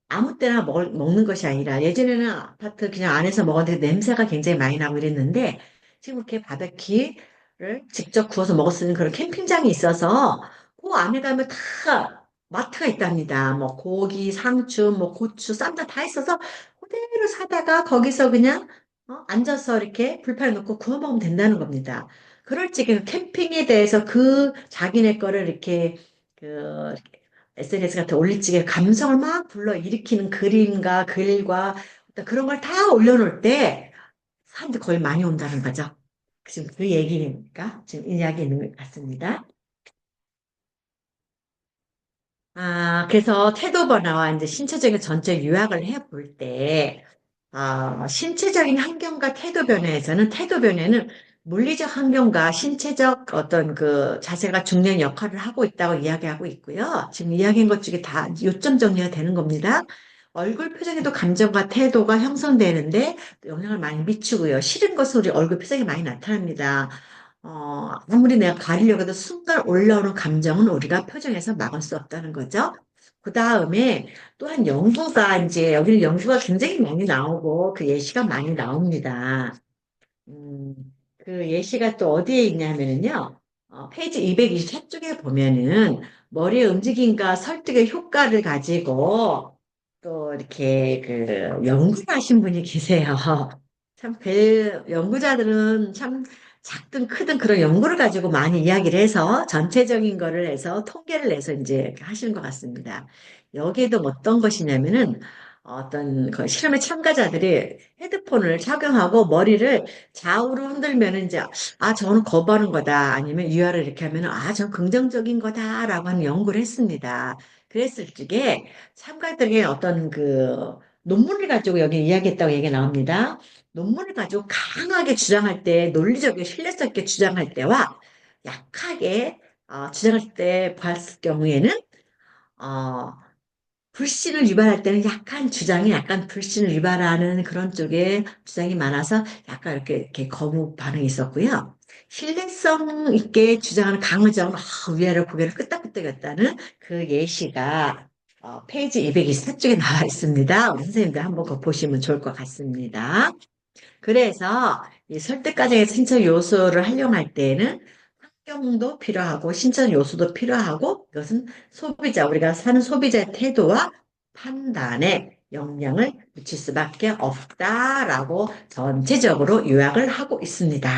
아무 때나 먹는 것이 아니라 예전에는 아파트 그냥 안에서 먹었는데 냄새가 굉장히 많이 나고 이랬는데 지금 이렇게 바베큐를 직접 구워서 먹을 수 있는 그런 캠핑장이 있어서 그 안에 가면 다 마트가 있답니다. 뭐 고기, 상추, 뭐 고추, 쌈장 다 있어서 그대로 사다가 거기서 그냥 앉아서 이렇게 불판에 놓고 구워 먹으면 된다는 겁니다. 그럴 적에 캠핑에 대해서 그 자기네 거를 이렇게 그 SNS 같은 올릴 적에 감성을 막 불러 일으키는 그림과 글과 어떤 그런 걸 다 올려놓을 때 사람들이 거의 많이 온다는 거죠. 지금 그 얘기니까 지금 이야기 있는 것 같습니다. 그래서 태도 변화와 이제 신체적인 전체 요약을 해볼 때 신체적인 환경과 태도 변화에서는 태도 변화는 물리적 환경과 신체적 어떤 그 자세가 중요한 역할을 하고 있다고 이야기하고 있고요. 지금 이야기한 것 중에 다 요점 정리가 되는 겁니다. 얼굴 표정에도 감정과 태도가 형성되는데 영향을 많이 미치고요. 싫은 것은 우리 얼굴 표정에 많이 나타납니다. 아무리 내가 가리려고 해도 순간 올라오는 감정은 우리가 표정에서 막을 수 없다는 거죠. 그 다음에 또한 연구가 이제 여기는 연구가 굉장히 많이 나오고 그 예시가 많이 나옵니다. 음, 그 예시가 또 어디에 있냐면은요. 페이지 224쪽에 보면은 머리의 움직임과 설득의 효과를 가지고 또 이렇게 그 연구를 하신 분이 계세요. 참, 연구자들은 참 작든 크든 그런 연구를 가지고 많이 이야기를 해서 전체적인 거를 해서 통계를 내서 이제 하시는 것 같습니다. 여기에도 어떤 것이냐면은 어떤 그 실험의 참가자들이 헤드폰을 착용하고 머리를 좌우로 흔들면 이제 저는 거부하는 거다 아니면 유아를 이렇게 하면 전 긍정적인 거다라고 하는 연구를 했습니다. 그랬을 적에 참가들이 어떤 그 논문을 가지고 여기 이야기했다고 얘기가 나옵니다. 논문을 가지고 강하게 주장할 때, 논리적이고 신뢰성 있게 주장할 때와 약하게 주장할 때 봤을 경우에는 어, 불신을 유발할 때는 약간 주장이 약간 불신을 유발하는 그런 쪽에 주장이 많아서 약간 이렇게 거부 반응이 있었고요. 신뢰성 있게 주장하는 강의자는 위아래 고개를 끄덕끄덕였다는 그 예시가 페이지 224쪽에 나와 있습니다. 우리 선생님들 한번 그거 보시면 좋을 것 같습니다. 그래서 이 설득 과정의 신체 요소를 활용할 때에는 환경도 필요하고 신체 요소도 필요하고 이것은 우리가 사는 소비자의 태도와 판단에 영향을 미칠 수밖에 없다라고 전체적으로 요약을 하고 있습니다.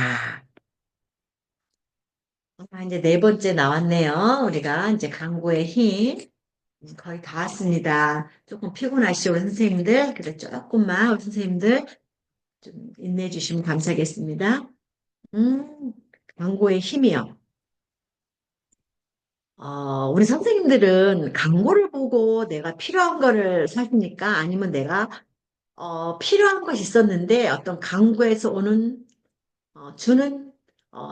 이제 네 번째 나왔네요. 우리가 이제 강구의 힘. 거의 다 왔습니다. 조금 피곤하시죠, 우리 선생님들? 그래, 조금만 우리 선생님들 좀 인내해 주시면 감사하겠습니다. 음, 광고의 힘이요. 우리 선생님들은 광고를 보고 내가 필요한 거를 사십니까? 아니면 내가 필요한 것이 있었는데 어떤 광고에서 오는 주는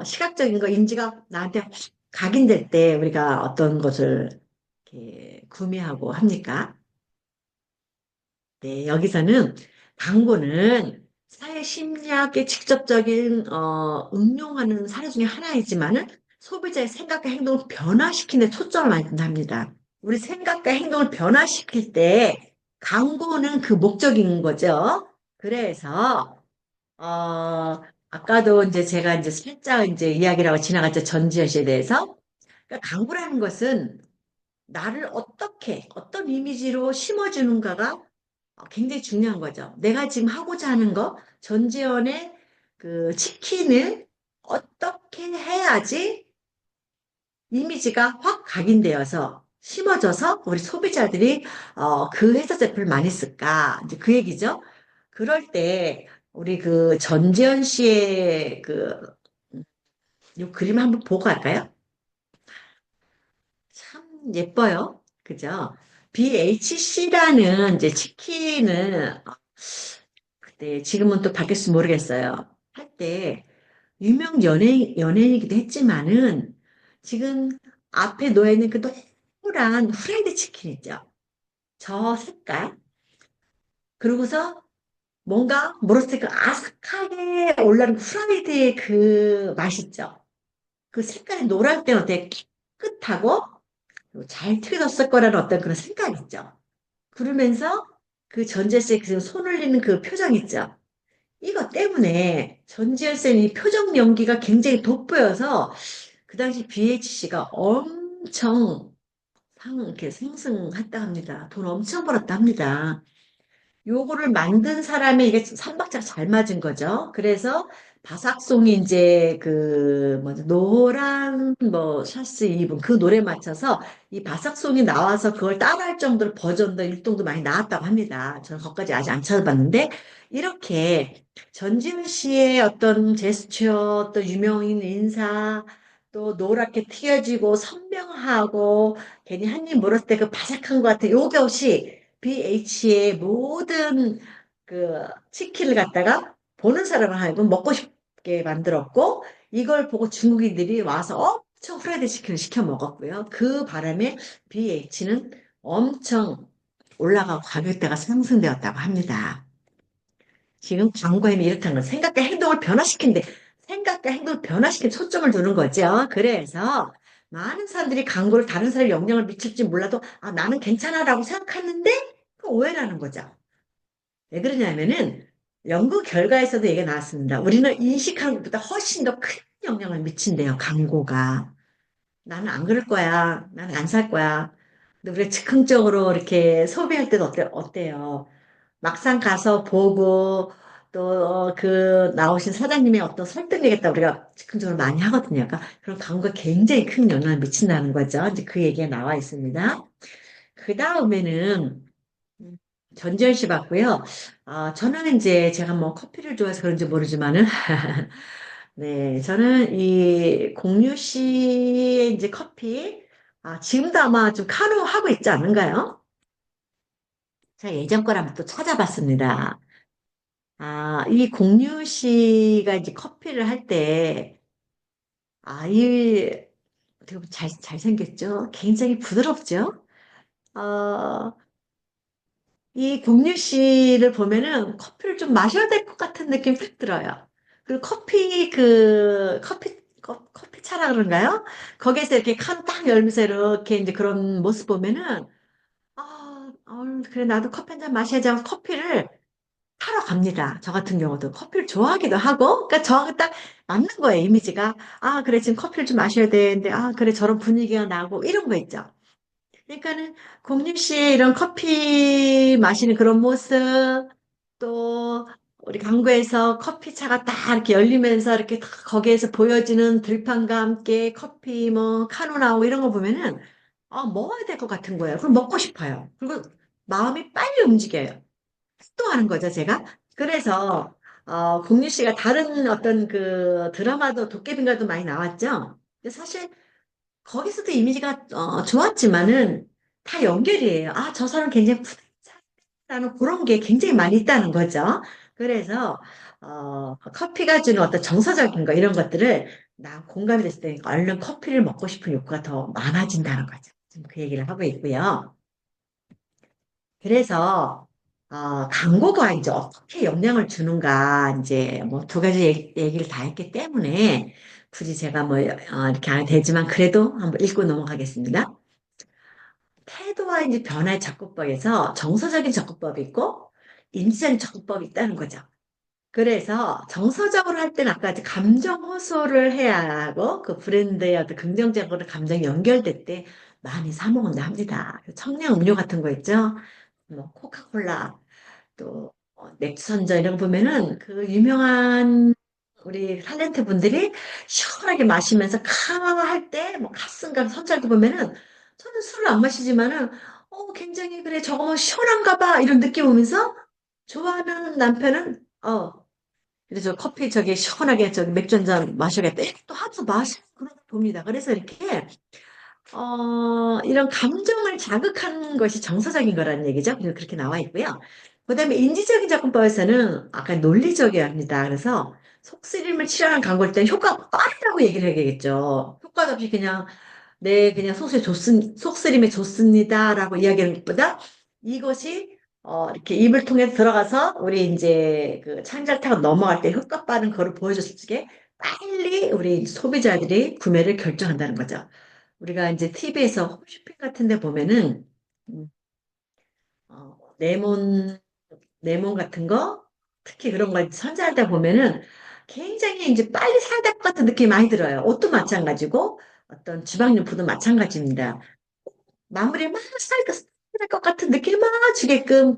시각적인 거 인지가 나한테 확 각인될 때 우리가 어떤 것을 이렇게 구매하고 합니까? 네, 여기서는 광고는 사회 심리학의 직접적인 응용하는 사례 중에 하나이지만은 소비자의 생각과 행동을 변화시키는 데 초점을 많이 둔답니다. 우리 생각과 행동을 변화시킬 때 광고는 그 목적인 거죠. 그래서 아까도 이제 제가 이제 살짝 이제 이야기라고 지나갔죠. 전지현 씨에 대해서. 그러니까 광고라는 것은 나를 어떻게, 어떤 이미지로 심어주는가가 굉장히 중요한 거죠. 내가 지금 하고자 하는 거, 전지현의 그 치킨을 어떻게 해야지 이미지가 확 각인되어서 심어져서 우리 소비자들이 그 회사 제품을 많이 쓸까? 이제 그 얘기죠. 그럴 때 우리 그 전지현 씨의 이 그림 한번 보고 갈까요? 참 예뻐요. 그죠? BHC라는 이제 치킨을 그때 지금은 또 바뀌었을지 모르겠어요. 할 때 유명 연예인이기도 했지만은 지금 앞에 놓여 있는 그 노란 후라이드 치킨 있죠. 저 색깔. 그러고서 뭔가 모르겠어요. 그 아삭하게 올라오는 후라이드의 그 맛있죠. 그 색깔이 노랄 때는 되게 깨끗하고 잘 튀겨졌을 거라는 어떤 그런 생각 있죠. 그러면서 그 전재수의 그 손 올리는 그 표정 있죠. 이것 때문에 전지현 쌤이 표정 연기가 굉장히 돋보여서 그 당시 BHC가 엄청 이렇게 상승했다 합니다. 돈 엄청 벌었다 합니다. 요거를 만든 사람의 이게 삼박자가 잘 맞은 거죠. 그래서 바삭송이 이제 뭐지 노란 뭐 샤스 입은 그 노래 맞춰서 이 바삭송이 나와서 그걸 따라할 정도로 버전도 일동도 많이 나왔다고 합니다. 저는 거기까지 아직 안 찾아봤는데 이렇게 전지현 씨의 어떤 제스처 또 유명인 인사 또 노랗게 튀어지고 선명하고 괜히 한 입 물었을 때 그 바삭한 것 같은 요것이 BH의 모든 그 치킨을 갖다가 보는 사람을 하여금 먹고 싶게 만들었고 이걸 보고 중국인들이 와서 엄청 후라이드 치킨을 시켜 먹었고요. 그 바람에 BH는 엄청 올라가고 가격대가 상승되었다고 합니다. 지금 광고에는 이렇게 하는 거 생각과 행동을 변화시킨데 생각과 행동을 변화시킨 초점을 두는 거죠. 그래서 많은 사람들이 광고를 다른 사람에 영향을 미칠지 몰라도 나는 괜찮아라고 생각하는데 그 오해라는 거죠. 왜 그러냐면은 연구 결과에서도 얘기가 나왔습니다. 우리는 인식하는 것보다 훨씬 더 큰 영향을 미친대요, 광고가. 나는 안 그럴 거야. 나는 안 살 거야. 근데 우리가 즉흥적으로 이렇게 소비할 때도 어때요? 막상 가서 보고 또 그 나오신 사장님의 어떤 설득력있다 우리가 즉흥적으로 많이 하거든요. 그러니까 그런 광고가 굉장히 큰 영향을 미친다는 거죠. 이제 그 얘기가 나와 있습니다. 그 다음에는 전지현 씨 봤고요. 저는 이제 제가 뭐 커피를 좋아해서 그런지 모르지만은 네, 저는 이 공유 씨의 이제 커피 지금도 아마 좀 카누 하고 있지 않은가요? 제가 예전 거를 한번 또 찾아봤습니다. 이 공유 씨가 이제 커피를 할 때, 이 되게 잘생겼죠? 굉장히 부드럽죠? 어, 이 공유 씨를 보면은 커피를 좀 마셔야 될 것 같은 느낌이 딱 들어요. 그리고 커피 차라 그런가요? 거기에서 이렇게 칸 딱 열면서 이렇게 이제 그런 모습 보면은, 그래, 나도 커피 한 잔 마셔야지 하고 커피를 타러 갑니다. 저 같은 경우도 커피를 좋아하기도 하고, 그러니까 저하고 딱 맞는 거예요, 이미지가. 그래, 지금 커피를 좀 마셔야 되는데, 그래, 저런 분위기가 나고, 이런 거 있죠. 그러니까는 공유 씨의 이런 커피 마시는 그런 모습, 또 우리 강구에서 커피차가 딱 이렇게 열리면서 이렇게 딱 거기에서 보여지는 들판과 함께 커피 뭐 카누 나오고 이런 거 보면은 먹어야 될 것 같은 거예요. 그럼 먹고 싶어요. 그리고 마음이 빨리 움직여요. 습동하는 거죠, 제가. 그래서 공유 씨가 다른 어떤 그 드라마도 도깨비인가도 많이 나왔죠. 근데 사실 거기서도 이미지가 좋았지만은 다 연결이에요. 아, 저 사람 굉장히 푸근하다는 그런 게 굉장히 많이 있다는 거죠. 그래서 커피가 주는 어떤 정서적인 거 이런 것들을 나 공감이 됐을 때 얼른 커피를 먹고 싶은 욕구가 더 많아진다는 거죠. 지금 그 얘기를 하고 있고요. 그래서 광고가 이제 어떻게 영향을 주는가 이제 뭐 두 가지 얘기를 다 했기 때문에 굳이 제가 뭐 이렇게 안 해도 되지만 그래도 한번 읽고 넘어가겠습니다. 태도와 이제 변화의 접근법에서 정서적인 접근법이 있고 인지적인 접근법이 있다는 거죠. 그래서 정서적으로 할 때는 아까 이제 감정 호소를 해야 하고 그 브랜드의 어떤 긍정적으로 감정이 연결될 때 많이 사 먹는다 합니다. 청량 음료 같은 거 있죠? 뭐 코카콜라 또 맥주 선전 이런 거 보면은 그 유명한 우리 탤런트 분들이 시원하게 마시면서 할 때 뭐 카스인가 선전도 보면은 저는 술을 안 마시지만은 굉장히 그래 저거 뭐 시원한가 봐 이런 느낌 오면서 좋아하는 남편은 그래서 커피 저기 시원하게 저기 맥주 한 잔 마셔야겠다. 또 하도 마시고 그러다 봅니다. 그래서 이렇게 이런 감정을 자극하는 것이 정서적인 거라는 얘기죠. 그래서 그렇게 나와 있고요. 그다음에 인지적인 접근법에서는 아까 논리적이어야 합니다. 그래서 속쓰림을 치료하는 광고일 때는 효과가 빠르다고 얘기를 해야겠죠. 효과도 없이 그냥 네, 그냥 속쓰림에 좋습니다라고 이야기하는 것보다 이것이 이렇게 입을 통해 들어가서 우리 이제 그 창잘 타고 넘어갈 때 효과 빠른 거를 보여줬을 때 빨리 우리 소비자들이 구매를 결정한다는 거죠. 우리가 이제 TV에서 홈쇼핑 같은 데 보면은 음, 레몬 같은 거 특히 그런 거 선전할 때 보면은 굉장히 이제 빨리 사야 될 것 같은 느낌이 많이 들어요. 옷도 마찬가지고 어떤 주방용품도 마찬가지입니다. 마무리 막 살 것 같은 느낌 막 주게끔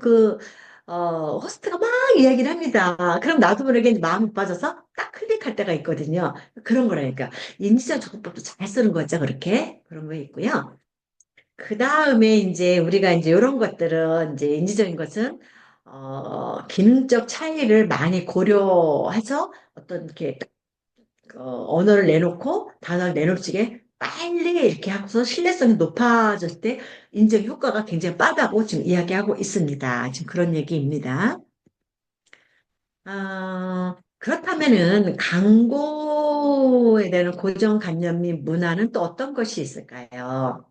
호스트가 막 이야기를 합니다. 그럼 나도 모르게 이제 마음이 빠져서 딱 클릭할 때가 있거든요. 그런 거라니까. 인지적 접근법도 잘 쓰는 거죠, 그렇게. 그런 거 있고요. 그 다음에 이제 우리가 이제 이런 것들은 이제 인지적인 것은 기능적 차이를 많이 고려해서 어떤 이렇게 언어를 내놓고 단어를 내놓지게 빨리 이렇게 하고서 신뢰성이 높아졌을 때 인증 효과가 굉장히 빠르다고 지금 이야기하고 있습니다. 지금 그런 얘기입니다. 그렇다면은 광고에 대한 고정관념이 문화는 또 어떤 것이 있을까요?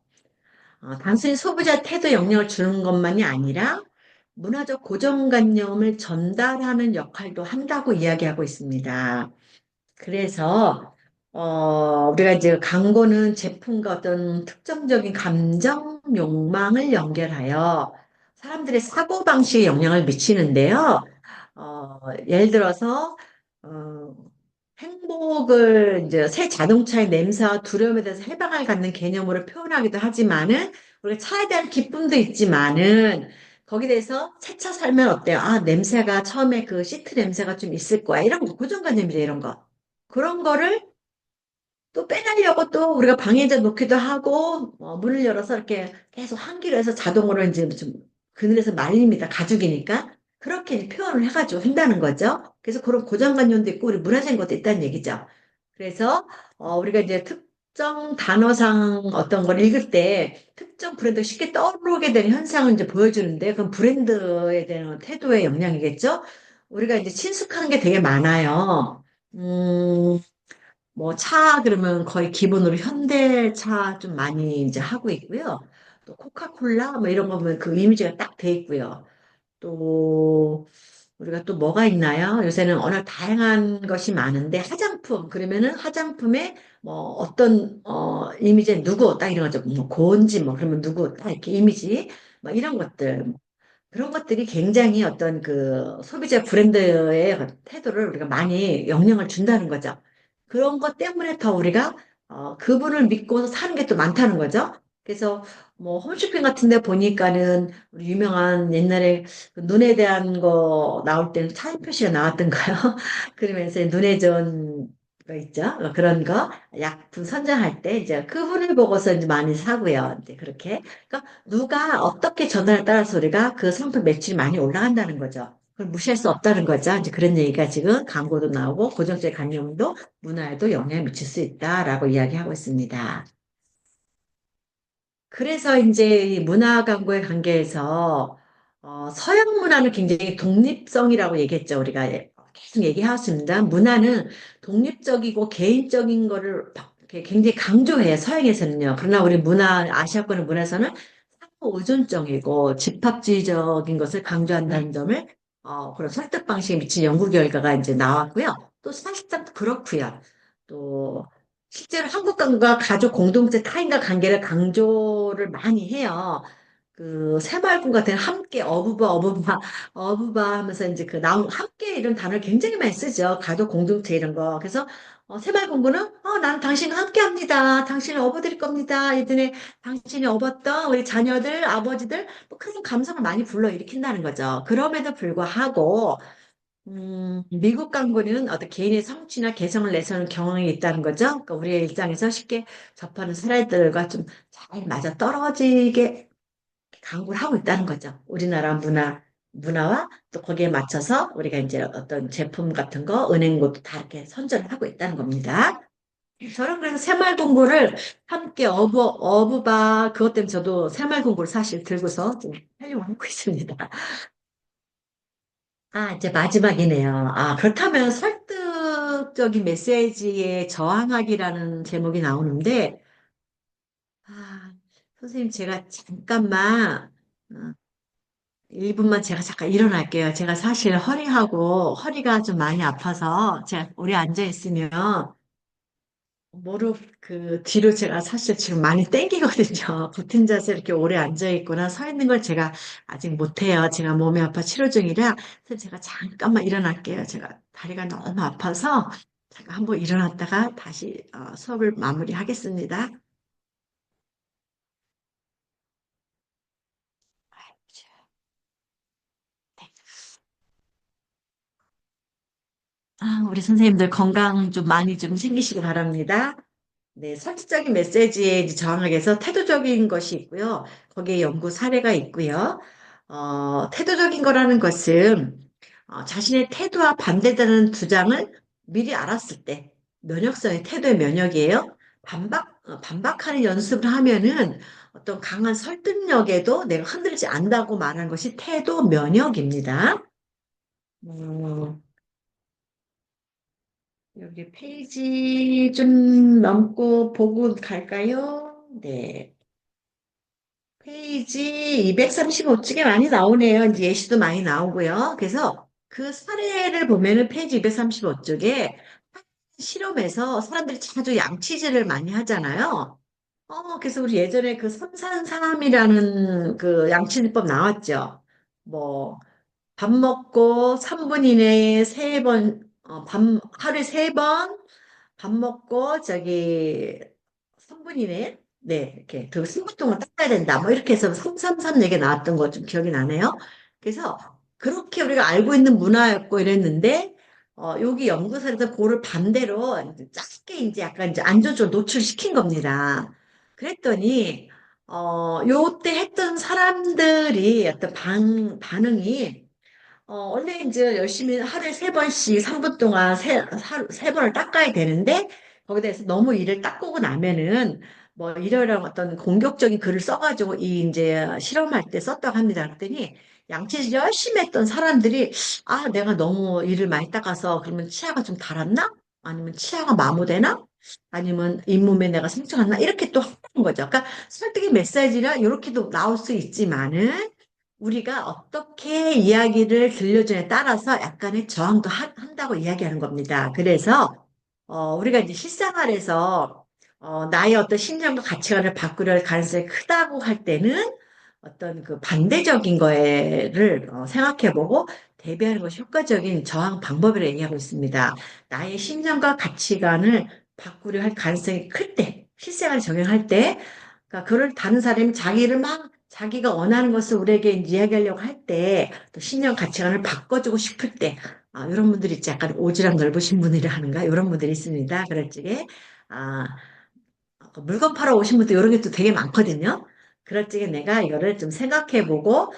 단순히 소비자 태도에 영향을 주는 것만이 아니라 문화적 고정관념을 전달하는 역할도 한다고 이야기하고 있습니다. 그래서 우리가 이제 광고는 제품과 어떤 특정적인 감정, 욕망을 연결하여 사람들의 사고방식에 영향을 미치는데요. 예를 들어서 어, 행복을 이제 새 자동차의 냄새와 두려움에 대해서 해방을 갖는 개념으로 표현하기도 하지만은 우리가 차에 대한 기쁨도 있지만은 거기에 대해서 새 차 살면 어때요? 아, 냄새가 처음에 그 시트 냄새가 좀 있을 거야. 이런 거 고정관념이죠, 이런 거. 그런 거를 또 빼내려고 또 우리가 방해자 놓기도 하고 문을 열어서 이렇게 계속 환기를 해서 자동으로 이제 좀 그늘에서 말립니다. 가죽이니까 그렇게 이제 표현을 해가지고 한다는 거죠. 그래서 그런 고정관념도 있고 우리 문화적인 것도 있다는 얘기죠. 그래서 우리가 이제 특정 단어상 어떤 걸 읽을 때 특정 브랜드가 쉽게 떠오르게 되는 현상을 이제 보여주는데 그건 브랜드에 대한 태도의 영향이겠죠. 우리가 이제 친숙한 게 되게 많아요. 뭐 차 그러면 거의 기본으로 현대차 좀 많이 이제 하고 있고요. 또 코카콜라 뭐 이런 거 보면 그 이미지가 딱 돼 있고요. 또 우리가 또 뭐가 있나요? 요새는 워낙 다양한 것이 많은데 화장품 그러면은 화장품에 뭐 어떤 이미지에 누구 딱 이런 거죠. 뭐 고은지 뭐 그러면 누구 딱 이렇게 이미지 뭐 이런 것들 그런 것들이 굉장히 어떤 그 소비자 브랜드의 태도를 우리가 많이 영향을 준다는 거죠. 그런 것 때문에 더 우리가 그분을 믿고서 사는 게 또 많다는 거죠. 그래서 뭐 홈쇼핑 같은 데 보니까는 우리 유명한 옛날에 그 눈에 대한 거 나올 때는 차이 표시가 나왔던가요? 그러면서 눈에 좋은 거 있죠? 그런 거 약품 선정할 때 이제 그분을 보고서 이제 많이 사고요. 이제 그렇게. 그러니까 누가 어떻게 전화를 따라서 우리가 그 상품 매출이 많이 올라간다는 거죠. 그걸 무시할 수 없다는 거죠. 이제 그런 얘기가 지금 광고도 나오고 고정적 관념도 문화에도 영향을 미칠 수 있다라고 이야기하고 있습니다. 그래서 이제 이 문화 광고의 관계에서 서양 문화는 굉장히 독립성이라고 얘기했죠. 우리가 계속 얘기하였습니다. 문화는 독립적이고 개인적인 거를 이렇게 굉장히 강조해요. 서양에서는요. 그러나 우리 문화, 아시아권의 문화에서는 상호 의존적이고 집합주의적인 것을 강조한다는 점을 그런 설득 방식에 미친 연구 결과가 이제 나왔고요. 또 사실상 그렇고요. 또 실제로 한국과 가족 공동체 타인과 관계를 강조를 많이 해요. 그 새마을군 같은 함께 어부바 하면서 이제 그 나무 함께 이런 단어를 굉장히 많이 쓰죠. 가족 공동체 이런 거. 그래서 새마을군구는 난 당신과 함께 합니다. 당신을 업어드릴 겁니다. 예전에 당신이 업었던 우리 자녀들, 아버지들 뭐 그런 감성을 많이 불러일으킨다는 거죠. 그럼에도 불구하고 미국 광고는 어떤 개인의 성취나 개성을 내세우는 경향이 있다는 거죠. 그러니까 우리의 일상에서 쉽게 접하는 사례들과 좀 잘 맞아 떨어지게 광고를 하고 있다는 거죠. 우리나라 문화와 또 거기에 맞춰서 우리가 이제 어떤 제품 같은 거, 은행것도 다 이렇게 선전을 하고 있다는 겁니다. 저는 그래서 새마을 공고를 함께 어부바, 그것 때문에 저도 새마을 공고를 사실 들고서 좀 활용을 하고 있습니다. 이제 마지막이네요. 그렇다면 설득적인 메시지에 저항하기라는 제목이 나오는데, 아, 선생님, 제가 잠깐만, 어, 1분만 제가 잠깐 일어날게요. 제가 사실 허리가 좀 많이 아파서 제가 오래 앉아 있으면 무릎 그 뒤로 제가 사실 지금 많이 땡기거든요. 붙은 자세 이렇게 오래 앉아 있거나 서 있는 걸 제가 아직 못해요. 제가 몸이 아파 치료 중이라 그래서 제가 잠깐만 일어날게요. 제가 다리가 너무 아파서 제가 한번 일어났다가 다시 수업을 마무리하겠습니다. 우리 선생님들 건강 좀 많이 좀 챙기시기 바랍니다. 네, 선지적인 메시지에 이제 저항하기 위해서 태도적인 것이 있고요. 거기에 연구 사례가 있고요. 태도적인 거라는 것은 자신의 태도와 반대되는 주장을 미리 알았을 때 면역성의 태도의 면역이에요. 반박하는 연습을 하면은 어떤 강한 설득력에도 내가 흔들리지 않는다고 말하는 것이 태도 면역입니다. 음, 여기 페이지 좀 넘고 보고 갈까요? 네. 페이지 235쪽에 많이 나오네요. 이제 예시도 많이 나오고요. 그래서 그 사례를 보면은 페이지 235쪽에 실험에서 사람들이 자주 양치질을 많이 하잖아요. 그래서 우리 예전에 그 삼산삼이라는 그 양치질법 나왔죠. 뭐, 밥 먹고 3분 이내에 하루에 3번, 밥 먹고 저기 3분 이내에 네 이렇게 그 3분 동안 닦아야 된다 뭐 이렇게 해서 333 얘기 나왔던 거 좀 기억이 나네요. 그래서 그렇게 우리가 알고 있는 문화였고 이랬는데 여기 연구소에서 그거를 반대로 이제 짧게 이제 약간 이제 안전적으로 노출시킨 겁니다. 그랬더니 요때 했던 사람들이 어떤 반응이 원래 이제 열심히 하루에 3번씩 3분 동안 세 번을 닦아야 되는데, 거기에 대해서 너무 이를 닦고 나면은, 뭐, 이러이러한 어떤 공격적인 글을 써가지고, 이제 실험할 때 썼다고 합니다. 그랬더니, 양치질 열심히 했던 사람들이, 내가 너무 이를 많이 닦아서, 그러면 치아가 좀 닳았나? 아니면 치아가 마모되나? 아니면 잇몸에 내가 상처가 났나? 이렇게 또 하는 거죠. 그러니까 설득의 메시지라 이렇게도 나올 수 있지만은, 우리가 어떻게 이야기를 들려주냐에 따라서 약간의 저항도 한다고 이야기하는 겁니다. 그래서 우리가 이제 실생활에서 나의 어떤 신념과 가치관을 바꾸려 할 가능성이 크다고 할 때는 어떤 그 반대적인 거를 생각해보고 대비하는 것이 효과적인 저항 방법이라고 얘기하고 있습니다. 나의 신념과 가치관을 바꾸려 할 가능성이 클 때, 실생활에 적용할 때 그러니까 그걸 다른 사람이 자기를 막 자기가 원하는 것을 우리에게 이야기하려고 할 때, 또 신념 가치관을 바꿔주고 싶을 때, 이런 분들이 있지. 약간 오지랖 넓으신 분이라 하는가? 이런 분들이 있습니다. 그럴 적에, 아, 물건 팔아 오신 분들 이런 게 또 되게 많거든요. 그럴 적에 내가 이거를 좀 생각해보고,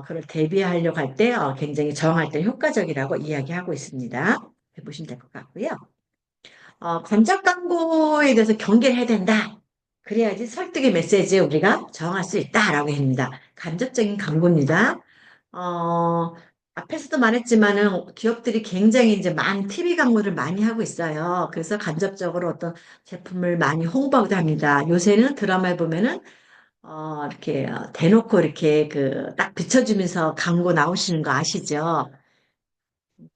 그걸 대비하려고 할 때, 굉장히 저항할 때 효과적이라고 이야기하고 있습니다. 해보시면 될 것 같고요. 관적 광고에 대해서 경계를 해야 된다. 그래야지 설득의 메시지에 우리가 저항할 수 있다라고 합니다. 간접적인 광고입니다. 어, 앞에서도 말했지만은 기업들이 굉장히 이제 많은 TV 광고를 많이 하고 있어요. 그래서 간접적으로 어떤 제품을 많이 홍보하기도 합니다. 요새는 드라마에 보면은 이렇게 대놓고 이렇게 그 딱 비춰주면서 광고 나오시는 거 아시죠?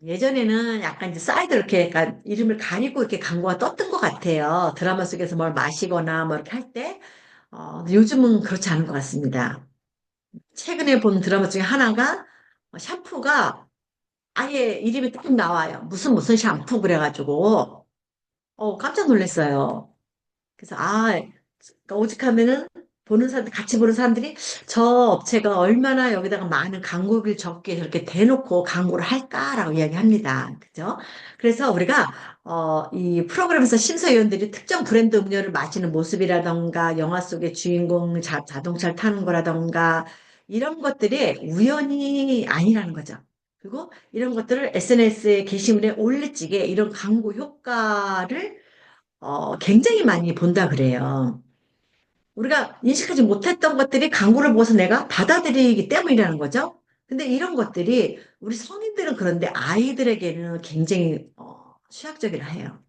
예전에는 약간 이제 사이드 이렇게 약간 이름을 가리고 이렇게 광고가 떴던 것 같아요. 드라마 속에서 뭘 마시거나 뭐 이렇게 할 때. 근데 요즘은 그렇지 않은 것 같습니다. 최근에 본 드라마 중에 하나가 샴푸가 아예 이름이 딱 나와요. 무슨 무슨 샴푸 그래가지고 깜짝 놀랐어요. 그래서 그러니까 오직하면은 보는 사람들 같이 보는 사람들이 저 업체가 얼마나 여기다가 많은 광고비를 적게 저렇게 대놓고 광고를 할까라고 이야기합니다. 그죠? 그래서 우리가 이 프로그램에서 심사위원들이 특정 브랜드 음료를 마시는 모습이라던가 영화 속의 주인공 자동차를 타는 거라던가 이런 것들이 우연이 아니라는 거죠. 그리고 이런 것들을 SNS에 게시물에 올리찌게 이런 광고 효과를 굉장히 많이 본다 그래요. 우리가 인식하지 못했던 것들이 광고를 보고서 내가 받아들이기 때문이라는 거죠. 근데 이런 것들이 우리 성인들은 그런데 아이들에게는 굉장히 취약적이라 해요.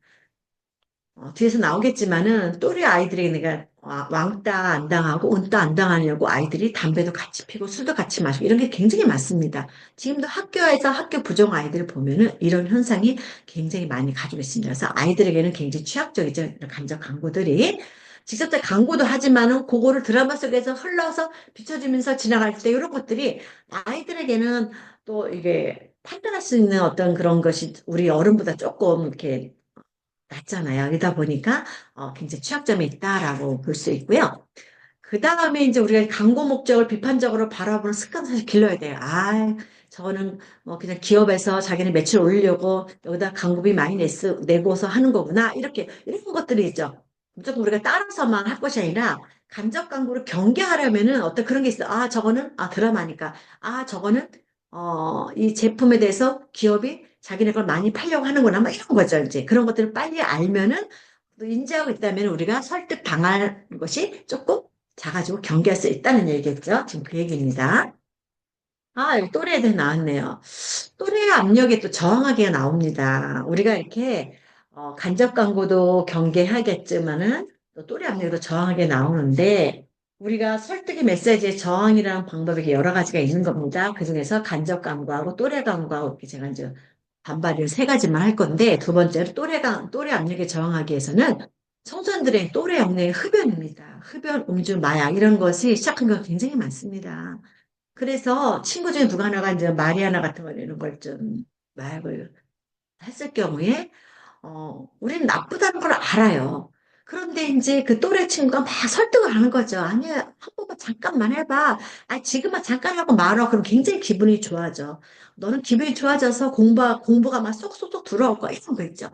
뒤에서 나오겠지만은 또래 아이들에게 내가 왕따 안 당하고 은따 안 당하려고 아이들이 담배도 같이 피고 술도 같이 마시고 이런 게 굉장히 많습니다. 지금도 학교에서 학교 부정 아이들을 보면은 이런 현상이 굉장히 많이 가지고 있습니다. 그래서 아이들에게는 굉장히 취약적이죠. 이런 간접 광고들이. 직접적 광고도 하지만은 그거를 드라마 속에서 흘러서 비춰지면서 지나갈 때 이런 것들이 아이들에게는 또 이게 판단할 수 있는 어떤 그런 것이 우리 어른보다 조금 이렇게 낮잖아요. 이러다 보니까 굉장히 취약점이 있다라고 볼 수 있고요. 그 다음에 이제 우리가 광고 목적을 비판적으로 바라보는 습관 사실 길러야 돼요. 저거는 뭐 그냥 기업에서 자기네 매출 올리려고 여기다 광고비 많이 내고서 하는 거구나. 이렇게 이런 것들이 있죠. 무조건 우리가 따라서만 할 것이 아니라 간접 광고를 경계하려면은 어떤 그런 게 있어. 저거는 드라마니까. 저거는 이 제품에 대해서 기업이 자기네 걸 많이 팔려고 하는구나. 막 이런 거죠. 이제 그런 것들을 빨리 알면은 또 인지하고 있다면 우리가 설득 당할 것이 조금 작아지고 경계할 수 있다는 얘기겠죠. 지금 그 얘기입니다. 여기 또래에 대해 나왔네요. 또래 압력에 또 저항하기가 나옵니다. 우리가 이렇게 간접 광고도 경계하겠지만은 또 또래 압력도 저항하게 나오는데 우리가 설득의 메시지에 저항이라는 방법이 여러 가지가 있는 겁니다. 그중에서 간접 광고하고 또래 광고하고 이렇게 제가 이제 반발을 세 가지만 할 건데 두 번째로 또래 압력에 저항하기 위해서는 청소년들의 또래 압력의 흡연입니다. 흡연, 음주, 마약 이런 것이 시작한 경우가 굉장히 많습니다. 그래서 친구 중에 누가 하나가 이제 마리아나 같은 거 이런 걸 좀 마약을 했을 경우에 우리는 나쁘다는 걸 알아요. 그런데 이제 그 또래 친구가 막 설득을 하는 거죠. 아니야, 한 번만 잠깐만 해봐. 지금만 잠깐 하고 말아. 그럼 굉장히 기분이 좋아져. 너는 기분이 좋아져서 공부가 막 쏙쏙쏙 들어올 거야. 이런 거 있죠.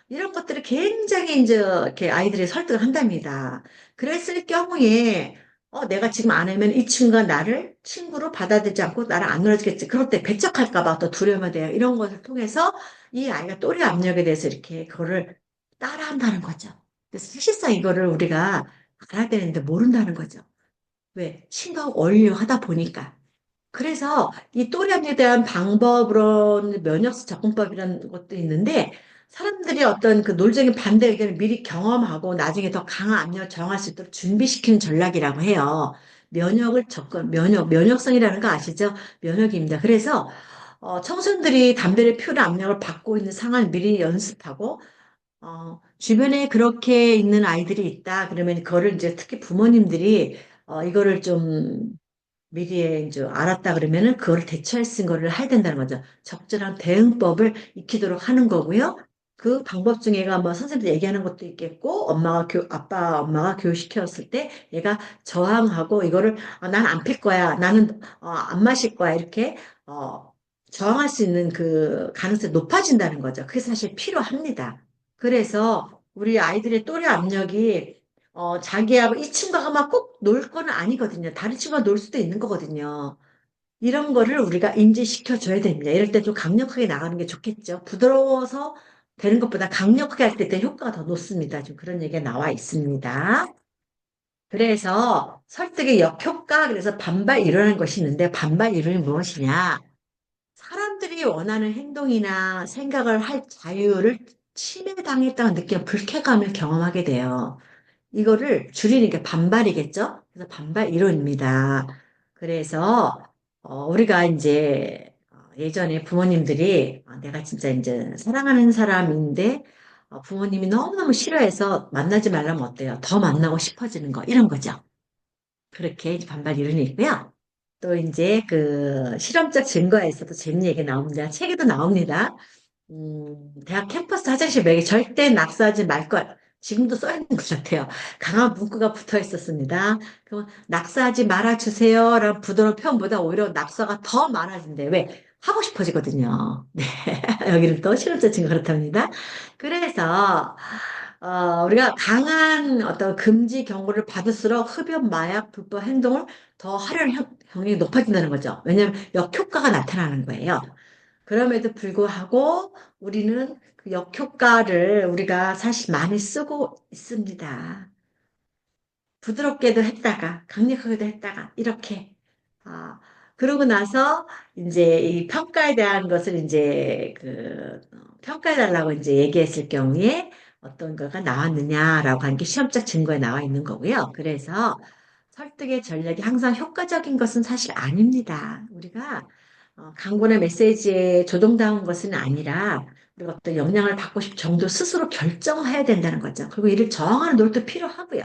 이런 것들을 굉장히 이제 이렇게 아이들이 설득을 한답니다. 그랬을 경우에 내가 지금 안 하면 이 친구가 나를 친구로 받아들이지 않고 나를 안 놀아주겠지. 그럴 때 배척할까 봐 또 두려움이 돼요. 이런 것을 통해서 이 아이가 또래 압력에 대해서 이렇게 그거를 따라한다는 거죠. 그래서 사실상 이거를 우리가 알아야 되는데 모른다는 거죠. 왜? 친구하고 어울려 하다 보니까. 그래서 이 또래압력에 대한 방법으로는 면역성 접근법이라는 것도 있는데 사람들이 어떤 그 논리적인 반대 의견을 미리 경험하고 나중에 더 강한 압력을 저항할 수 있도록 준비시키는 전략이라고 해요. 면역성이라는 거 아시죠? 면역입니다. 그래서 청소년들이 담배를 피우는 압력을 받고 있는 상황을 미리 연습하고 주변에 그렇게 있는 아이들이 있다. 그러면 그거를 이제 특히 부모님들이 이거를 좀 미리에 이제 알았다 그러면은 그거를 대처할 수 있는 거를 해야 된다는 거죠. 적절한 대응법을 익히도록 하는 거고요. 그 방법 중에가 뭐 선생님들 얘기하는 것도 있겠고, 아빠, 엄마가 교육시켰을 때 얘가 저항하고 이거를 난 안 필 거야. 나는 안 마실 거야. 이렇게 저항할 수 있는 그 가능성이 높아진다는 거죠. 그게 사실 필요합니다. 그래서 우리 아이들의 또래 압력이 자기하고 이 친구가 막 꼭 놀 거는 아니거든요. 다른 친구가 놀 수도 있는 거거든요. 이런 거를 우리가 인지시켜 줘야 됩니다. 이럴 때 좀 강력하게 나가는 게 좋겠죠. 부드러워서 되는 것보다 강력하게 할 때 효과가 더 높습니다. 좀 그런 얘기가 나와 있습니다. 그래서 설득의 역효과, 그래서 반발 이론이라는 것이 있는데 반발 이론이 무엇이냐? 사람들이 원하는 행동이나 생각을 할 자유를 침해당했다는 느끼는 불쾌감을 경험하게 돼요. 이거를 줄이는 게 반발이겠죠? 그래서 반발 이론입니다. 그래서 우리가 이제 예전에 부모님들이 내가 진짜 이제 사랑하는 사람인데 부모님이 너무너무 싫어해서 만나지 말라면 어때요? 더 만나고 싶어지는 거 이런 거죠. 그렇게 이제 반발 이론이 있고요. 또 이제 그 실험적 증거에서도 재밌는 얘기 나옵니다. 책에도 나옵니다. 대학 캠퍼스 화장실 벽에 절대 낙서하지 말 것. 지금도 써 있는 것 같아요. 강한 문구가 붙어 있었습니다. 그럼 낙서하지 말아주세요. 라는 부드러운 표현보다 오히려 낙서가 더 많아진대. 왜? 하고 싶어지거든요. 네. 여기는 또 실험적 증거 그렇답니다. 그래서, 우리가 강한 어떤 금지 경고를 받을수록 흡연, 마약, 불법 행동을 더 하려는 경향이 높아진다는 거죠. 왜냐하면 역효과가 나타나는 거예요. 그럼에도 불구하고 우리는 그 역효과를 우리가 사실 많이 쓰고 있습니다. 부드럽게도 했다가, 강력하게도 했다가, 이렇게. 아, 그러고 나서 이제 이 평가에 대한 것을 이제 평가해달라고 이제 얘기했을 경우에 어떤 거가 나왔느냐라고 하는 게 시험적 증거에 나와 있는 거고요. 그래서 설득의 전략이 항상 효과적인 것은 사실 아닙니다. 우리가 광고나 메시지에 조종당한 것은 아니라 우리가 어떤 영향을 받고 싶은 정도 스스로 결정해야 된다는 거죠. 그리고 이를 저항하는 노력도 필요하고요.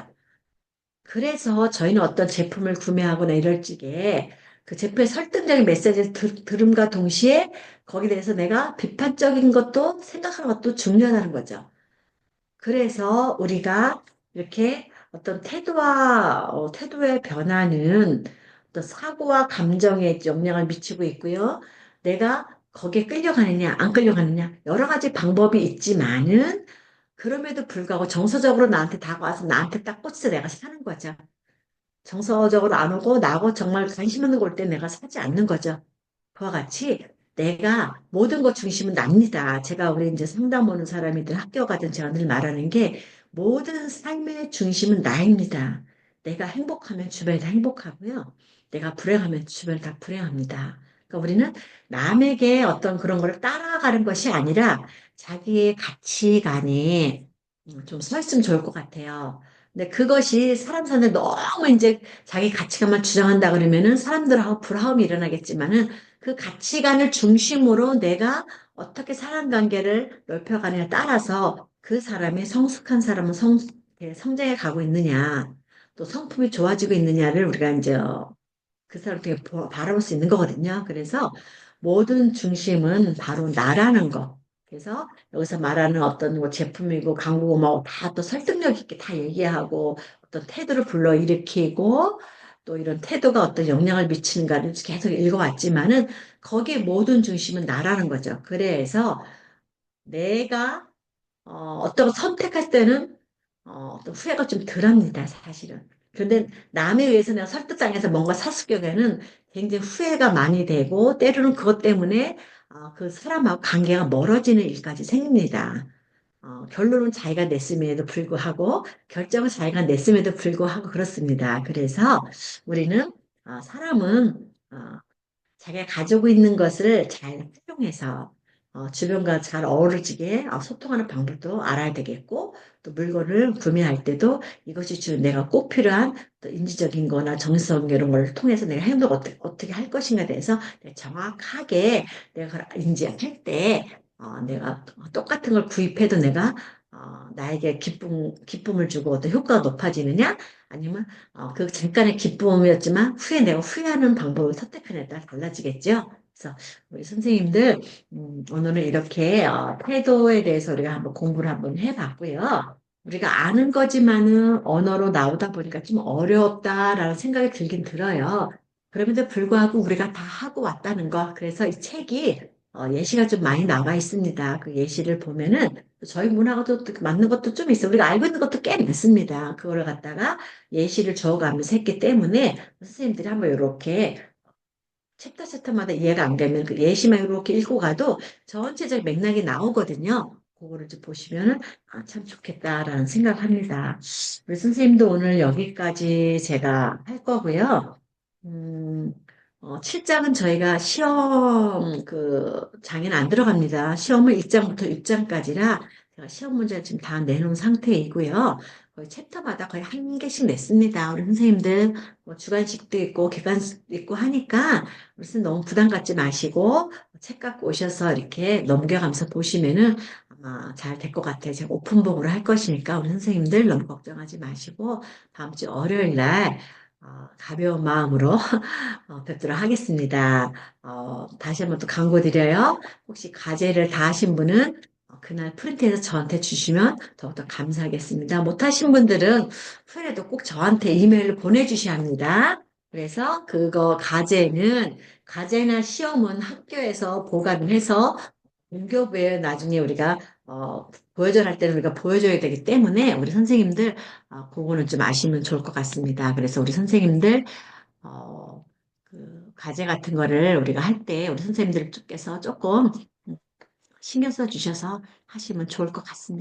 그래서 저희는 어떤 제품을 구매하거나 이럴 적에 그 제품의 설득적인 메시지를 들음과 동시에 거기에 대해서 내가 비판적인 것도 생각하는 것도 중요하다는 거죠. 그래서 우리가 이렇게 어떤 태도의 변화는 어떤 사고와 감정에 영향을 미치고 있고요. 내가 거기에 끌려가느냐, 안 끌려가느냐, 여러 가지 방법이 있지만은 그럼에도 불구하고 정서적으로 나한테 다가와서 나한테 딱 꽂혀서 내가 사는 거죠. 정서적으로 안 오고 나하고 정말 관심 있는 거 올 때 내가 사지 않는 거죠. 그와 같이 내가 모든 것 중심은 납니다. 제가 우리 이제 상담 오는 사람이든 학교 가든 제가 늘 말하는 게 모든 삶의 중심은 나입니다. 내가 행복하면 주변이 다 행복하고요. 내가 불행하면 주변이 다 불행합니다. 그러니까 우리는 남에게 어떤 그런 걸 따라가는 것이 아니라 자기의 가치관에 좀 서 있으면 좋을 것 같아요. 근데 그것이 사람 사는데 너무 이제 자기 가치관만 주장한다 그러면은 사람들하고 불화음이 일어나겠지만은 그 가치관을 중심으로 내가 어떻게 사람 관계를 넓혀가느냐에 따라서 그 사람이 성숙한 사람은 성장해 가고 있느냐, 또 성품이 좋아지고 있느냐를 우리가 이제 그 사람 되게 바라볼 수 있는 거거든요. 그래서 모든 중심은 바로 나라는 거. 그래서 여기서 말하는 어떤 뭐 제품이고 광고고 뭐 다 또 설득력 있게 다 얘기하고 어떤 태도를 불러일으키고 또 이런 태도가 어떤 영향을 미치는가를 계속 읽어왔지만은 거기에 모든 중심은 나라는 거죠. 그래서 내가 어떤 거 선택할 때는 어떤 후회가 좀 덜합니다, 사실은. 그런데 남에 의해서 내가 설득당해서 뭔가 샀을 경우에는 굉장히 후회가 많이 되고 때로는 그것 때문에 그 사람하고 관계가 멀어지는 일까지 생깁니다. 결론은 자기가 냈음에도 불구하고 결정은 자기가 냈음에도 불구하고 그렇습니다. 그래서 우리는 사람은 자기가 가지고 있는 것을 잘 활용해서 주변과 잘 어우러지게 소통하는 방법도 알아야 되겠고 또 물건을 구매할 때도 이것이 내가 꼭 필요한 또 인지적인 거나 정서적 이런 걸 통해서 내가 행동을 어떻게 할 것인가에 대해서 내가 정확하게 내가 그걸 인지할 때 내가 똑같은 걸 구입해도 내가 나에게 기쁨을 주고 어떤 효과가 높아지느냐 아니면 그 잠깐의 기쁨이었지만 후에 내가 후회하는 방법을 선택하느냐에 따라 달라지겠죠. 그래서 우리 선생님들 오늘은 이렇게 태도에 대해서 우리가 한번 공부를 한번 해봤고요. 우리가 아는 거지만은 언어로 나오다 보니까 좀 어렵다라는 생각이 들긴 들어요. 그럼에도 불구하고 우리가 다 하고 왔다는 거. 그래서 이 책이 예시가 좀 많이 나와 있습니다. 그 예시를 보면은 저희 문화가도 또 맞는 것도 좀 있어요. 우리가 알고 있는 것도 꽤 많습니다. 그거를 갖다가 예시를 줘가면서 했기 때문에 선생님들이 한번 이렇게 챕터마다 이해가 안 되면 그 예시만 이렇게 읽고 가도 전체적 맥락이 나오거든요. 그거를 좀 보시면은 아, 참 좋겠다라는 생각합니다. 우리 선생님도 오늘 여기까지 제가 할 거고요. 음, 7장은 저희가 시험 그 장에는 안 들어갑니다. 시험은 1장부터 6장까지라 제가 시험 문제를 지금 다 내놓은 상태이고요. 거의 챕터마다 거의 한 개씩 냈습니다. 우리 선생님들 뭐 주관식도 있고 객관식도 있고 하니까 무슨 너무 부담 갖지 마시고 책 갖고 오셔서 이렇게 넘겨가면서 보시면은 아마 잘 될 것 같아요. 제가 오픈북으로 할 것이니까 우리 선생님들 너무 걱정하지 마시고 다음 주 월요일 날 가벼운 마음으로 뵙도록 하겠습니다. 다시 한번 또 광고 드려요. 혹시 과제를 다 하신 분은 그날 프린트해서 저한테 주시면 더욱더 감사하겠습니다. 못하신 분들은 후에도 꼭 저한테 이메일을 보내주셔야 합니다. 그래서 그거 과제나 시험은 학교에서 보관을 해서 공교부에 나중에 우리가 보여줘야 할 때는 우리가 보여줘야 되기 때문에 우리 선생님들 그거는 좀 아시면 좋을 것 같습니다. 그래서 우리 선생님들 어, 그 과제 같은 거를 우리가 할 때 우리 선생님들께서 조금 신경 써 주셔서 하시면 좋을 것 같습니다.